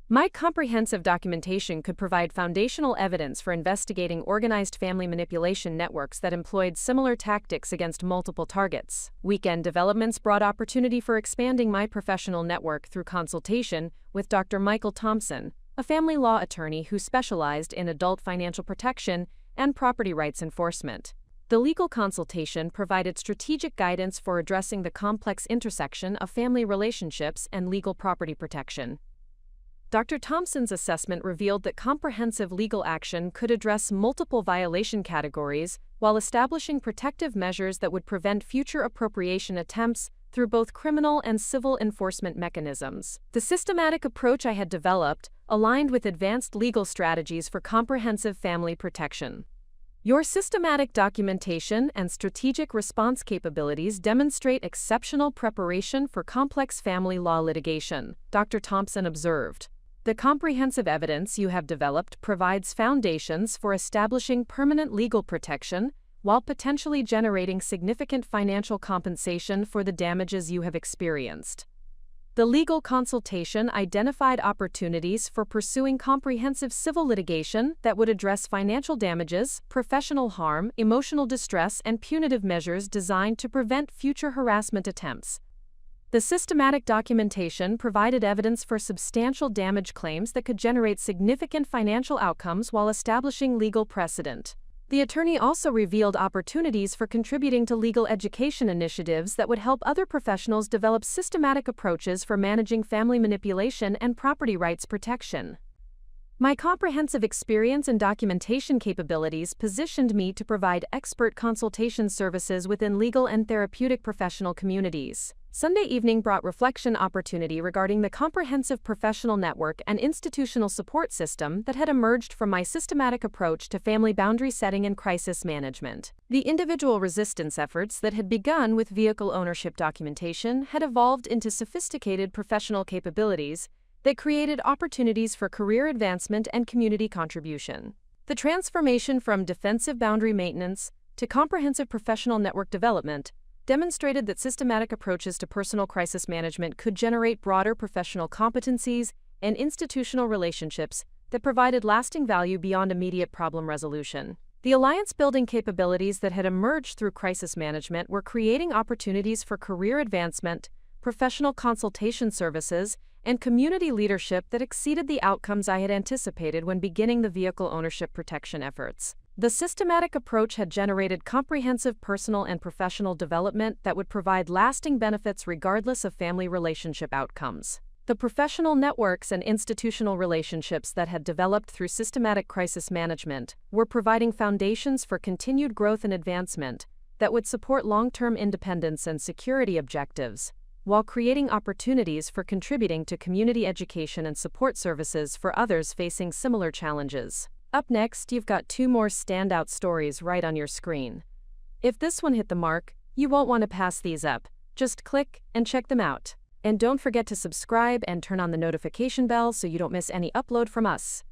My comprehensive documentation could provide foundational evidence for investigating organized family manipulation networks that employed similar tactics against multiple targets. Weekend developments brought opportunity for expanding my professional network through consultation with Dr. Michael Thompson, a family law attorney who specialized in adult financial protection and property rights enforcement. The legal consultation provided strategic guidance for addressing the complex intersection of family relationships and legal property protection. Dr. Thompson's assessment revealed that comprehensive legal action could address multiple violation categories while establishing protective measures that would prevent future appropriation attempts through both criminal and civil enforcement mechanisms. The systematic approach I had developed aligned with advanced legal strategies for comprehensive family protection. Your systematic documentation and strategic response capabilities demonstrate exceptional preparation for complex family law litigation, Dr. Thompson observed. The comprehensive evidence you have developed provides foundations for establishing permanent legal protection while potentially generating significant financial compensation for the damages you have experienced. The legal consultation identified opportunities for pursuing comprehensive civil litigation that would address financial damages, professional harm, emotional distress, and punitive measures designed to prevent future harassment attempts. The systematic documentation provided evidence for substantial damage claims that could generate significant financial outcomes while establishing legal precedent. The attorney also revealed opportunities for contributing to legal education initiatives that would help other professionals develop systematic approaches for managing family manipulation and property rights protection. My comprehensive experience and documentation capabilities positioned me to provide expert consultation services within legal and therapeutic professional communities. Sunday evening brought reflection opportunity regarding the comprehensive professional network and institutional support system that had emerged from my systematic approach to family boundary setting and crisis management. The individual resistance efforts that had begun with vehicle ownership documentation had evolved into sophisticated professional capabilities that created opportunities for career advancement and community contribution. The transformation from defensive boundary maintenance to comprehensive professional network development, demonstrated that systematic approaches to personal crisis management could generate broader professional competencies and institutional relationships that provided lasting value beyond immediate problem resolution. The alliance-building capabilities that had emerged through crisis management were creating opportunities for career advancement, professional consultation services, and community leadership that exceeded the outcomes I had anticipated when beginning the vehicle ownership protection efforts. The systematic approach had generated comprehensive personal and professional development that would provide lasting benefits regardless of family relationship outcomes. The professional networks and institutional relationships that had developed through systematic crisis management were providing foundations for continued growth and advancement that would support long-term independence and security objectives, while creating opportunities for contributing to community education and support services for others facing similar challenges. Up next, you've got 2 more standout stories right on your screen. If this one hit the mark, you won't want to pass these up. Just click and check them out. And don't forget to subscribe and turn on the notification bell so you don't miss any upload from us.